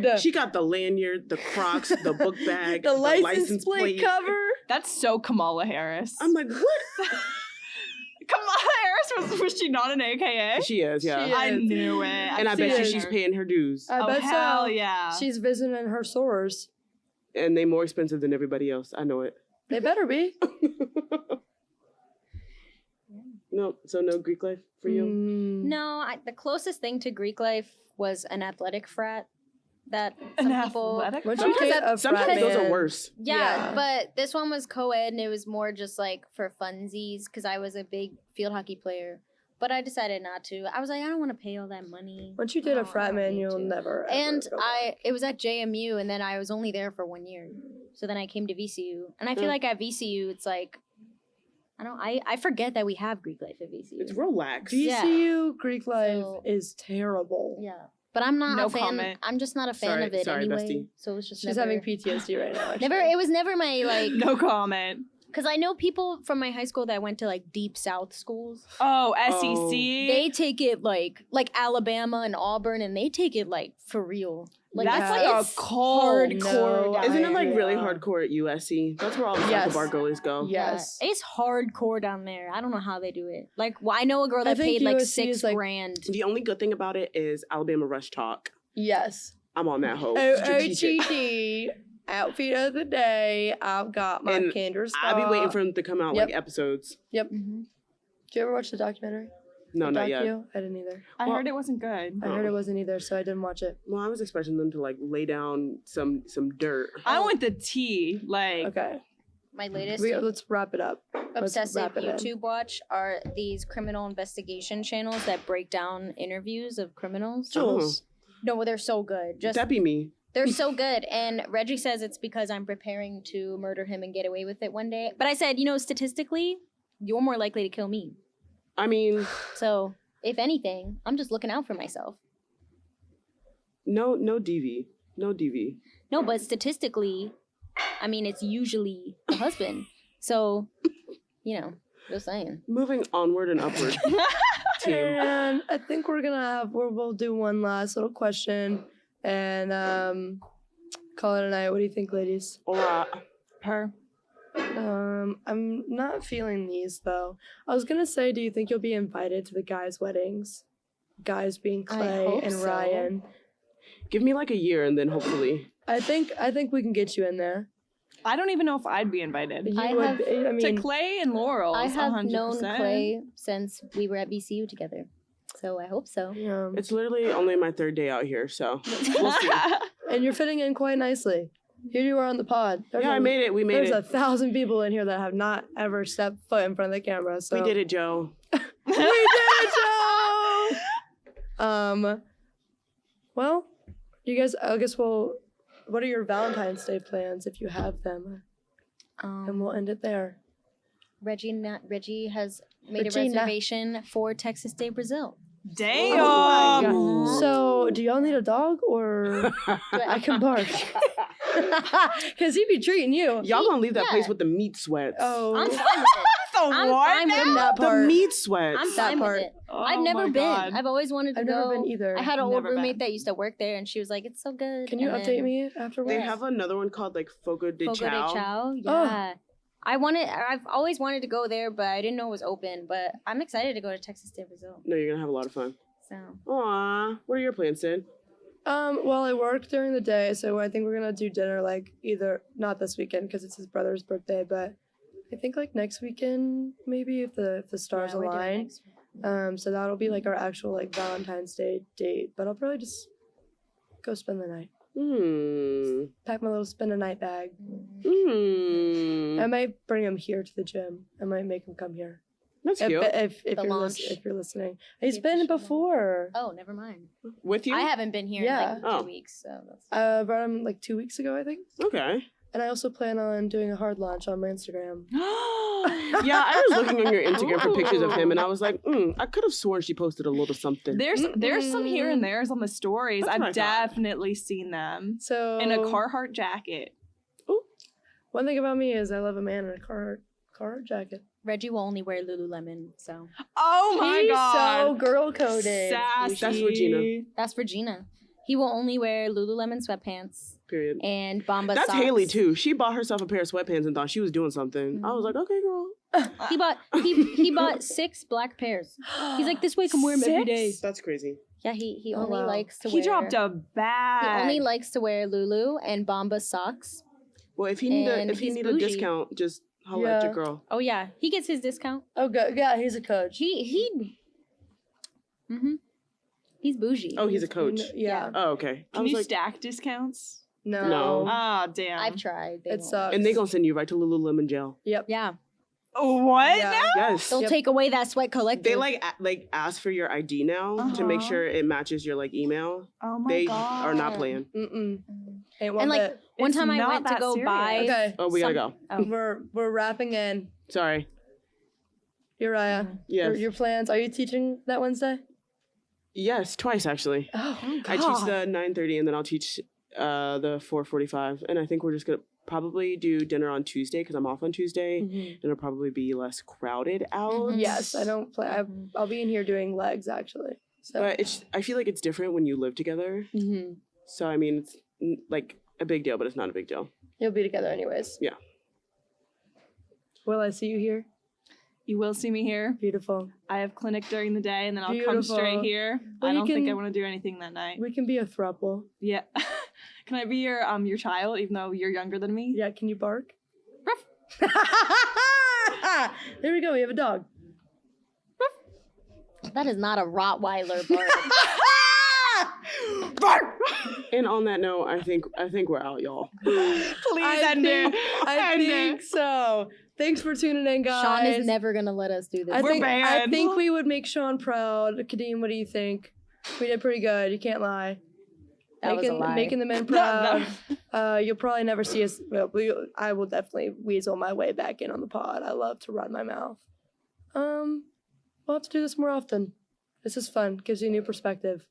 arrived. She got the lanyard, the Crocs, the book bag, the license plate cover. That's so Kamala Harris. I'm like, what? Kamala Harris was she not an AKA? She is, yeah. She is. I knew it. And I I've bet seen you is. she's her. paying her dues. I Oh bet hell so. yeah. She's visiting her sorors. And they more expensive than everybody else. I know it. They better be. No, so no Greek life for you? Mm. No, the closest thing to Greek life was an athletic frat. That An some people. athletic. Once Sometimes you get a Sometimes frat those are man- worse. Yeah, Yeah. but this one was co-ed and it was more just like for funsies because I was a big field hockey player. But I decided not to. I was like, I don't want to pay all that money. Once you did No, a I frat don't man, need you'll to. never. And ever go back. it was at JMU and then I was only there for 1 year. So then I came to VCU. And I feel Mm. like at VCU it's like I forget that we have Greek life at VCU. It's relaxed. VCU Greek life So- is terrible. Yeah. But I'm not No a fan. comment. I'm just not a fan Sorry- of it sorry, anyway. bestie. So it's just She's never, having PTSD right now. never actually. it was never my like No comment. because I know people from my high school that went to like deep south schools. Oh, SEC. Oh. They take it like Alabama and Auburn and they take it like for real. Like That's like a it's cold hardcore. No, down Isn't there. it like really Yeah. hardcore at USC? That's where all the Yes. soccer bar goalies go. Yes. Yeah, it's hardcore down there. I don't know how they do it. Like, well, I know a girl I that think paid like USC is, like- $6,000. The only good thing about it is Alabama Rush Talk. Yes. I'm on that hoe. Oh, Strategic. OOTD outfit of the day. I've got my And Kinder I'll be waiting Spot. for them to come out Yep. like episodes. Yep. Mhm. Did you ever watch the documentary? No, The not yet. docu? I didn't either. I Well- heard it wasn't good. I heard it wasn't either, so I didn't watch it. Well, I was expecting them to like lay down some dirt. I want the tea. Like, Okay. My latest Let's wrap it up. Let's obsessive wrap it in. YouTube watch are these criminal investigation channels that break down interviews of criminals. Jules. No, they're so good. Just That'd be me. they're so good. And Reggie says it's because I'm preparing to murder him and get away with it one day. But I said, statistically, you're more likely to kill me. I mean, So if anything, I'm just looking out for myself. No DV. No DV. No, but statistically, I mean, it's usually the husband. So, just saying. Moving onward and upward. Team. And I think we'll do one last little question and call it a night. What do you think, ladies? Alright. Her. I'm not feeling these though. I was gonna say, do you think you'll be invited to the guys' weddings? Guys being Clay hope and so. Ryan. Give me like a year and then hopefully. I think we can get you in there. I don't even know if I'd be invited. You I would. have- I mean, To Clay and Laurel. I have 100%. known Clay since we were at BCU together. So I hope so. yeah. It's literally only my 3rd day out here, so we'll see. And you're fitting in quite nicely. Here you are on the pod. Yeah, I made it. We made There's it. 1,000 people in here that have not ever stepped foot in front of the camera. So We did it, Joe. We did it, Joe! Well, you guys, I guess what are your Valentine's Day plans if you have them? And we'll end it there. Reggie has made Regina. a reservation for Texas Day, Brazil. Damn. Oh my God. So, do y'all need a dog or I can bark? Because he be treating you. Y'all gonna leave that Yeah. place with the meat sweats. Oh, I'm fine with it. The I'm what fine with now? that the part. meat sweats. I'm that fine part. with it. Oh I've never my been. God. I've always wanted to I've go. never been either. I had an old Never roommate been. that used to work there, and she was like, "It's so good." Can you And update then me afterwards? They have another one called like Fogo de Fogo Chao. de Chao. Oh. Yeah. I've always wanted to go there, but I didn't know it was open. But I'm excited to go to Texas Day, Brazil. No, you're gonna have a lot of fun. So Aw, what are your plans, Sid? Well, I work during the day, so I think we're gonna do dinner like either not this weekend because it's his brother's birthday, but I think like next weekend maybe if the stars yeah, we're doing align. next week. So that'll be like our actual like Valentine's Day date, but I'll probably just go spend the night. Pack my little spend a night bag. I might bring him here to the gym. I might make him come here. That's If, cute. if, if, The you're launch. if you're listening, he's The been official before. Oh, never mind. With you? I haven't been here Yeah. in like Oh. 2 weeks, so that's. I brought him like 2 weeks ago, I think. Okay. And I also plan on doing a hard launch on my Instagram. Yeah, I was looking on your Instagram for pictures of him, and I was like, I could have sworn she posted a little something. There's some here and there's on the stories. That's what I've I thought. definitely seen them. So In a Carhartt jacket. one thing about me is I love a man in a Carhartt jacket. Reggie will only wear Lululemon, so Oh my He's god. so girl coded. Sassy. That's Regina. that's Regina. He will only wear Lululemon sweatpants Period. and Bomba That's socks. Haley too. She bought herself a pair of sweatpants and thought she was doing something. I was like, okay, girl. He bought 6 black pairs. He's like, this way I can wear them every day. That's crazy. Yeah, he Oh, only wow. likes to He wear. dropped a He bag. only likes to wear Lulu and Bomba socks. Well, if he need And a he's a bougie. discount, just holler at Yeah. your girl. Oh yeah, he gets his discount. Oh, good. Yeah, he's a coach. He's bougie. Oh, he's a coach. Yeah. Oh, okay. I Can was you like, stack discounts? No. No. Ah, damn. I've tried. They It won't. sucks. and they gonna send you right to Lululemon jail. Yep. Yeah, What Yeah. now? Yes. they'll Yep. take away that sweat collector. They like ask for your ID now to make Uh-huh. sure it matches your like email. Oh my They god. are not playing. Ain't one And like bit. one It's time I not went to that go serious. buy. Okay. Oh, we gotta go. Oh. We're wrapping in. Sorry. Uriah, Yes. your plans. Are you teaching that Wednesday? Yes, twice actually. Oh, I teach the 9:30 and then I'll teach the 4:45, and I think we're just gonna probably do dinner on Tuesday because I'm off on Tuesday, and it'll probably be less crowded out. Yes, I don't play. I'll be in here doing legs actually. So. But I feel like it's different when you live together. So I mean, it's like a big deal, but it's not a big deal. You'll be together anyways. Yeah. Will I see you here? You will see me here. Beautiful. I have clinic during the day and then I'll come straight Beautiful. here. Well, I you don't think I can- want to do anything that night. We can be a throuple. Yeah. Can I be your child even though you're younger than me? Yeah, can you bark? There we go. We have a dog. That is not a Rottweiler bark. And on that note, I think we're out, y'all. Please end it. I End think it. so. Thanks for tuning in, guys. Sean is never gonna let us do this. We're I banned. think we would make Sean proud. Kadeem, what do you think? We did pretty good. You can't lie. That was a lie. Making the men proud. You'll probably never see us. Well, I will definitely weasel my way back in on the pod. I love to run my mouth. We'll have to do this more often. This is fun. Gives you a new perspective.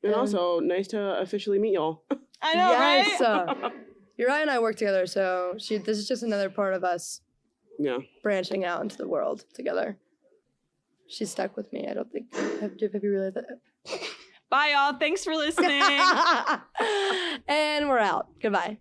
And also, nice to officially meet y'all. I know, Yes. right? Uriah and I work together, so this is just another part of us Yeah. branching out into the world together. She's stuck with me. I don't think. Have you realized that? Bye, y'all. Thanks for listening. And we're out. Goodbye.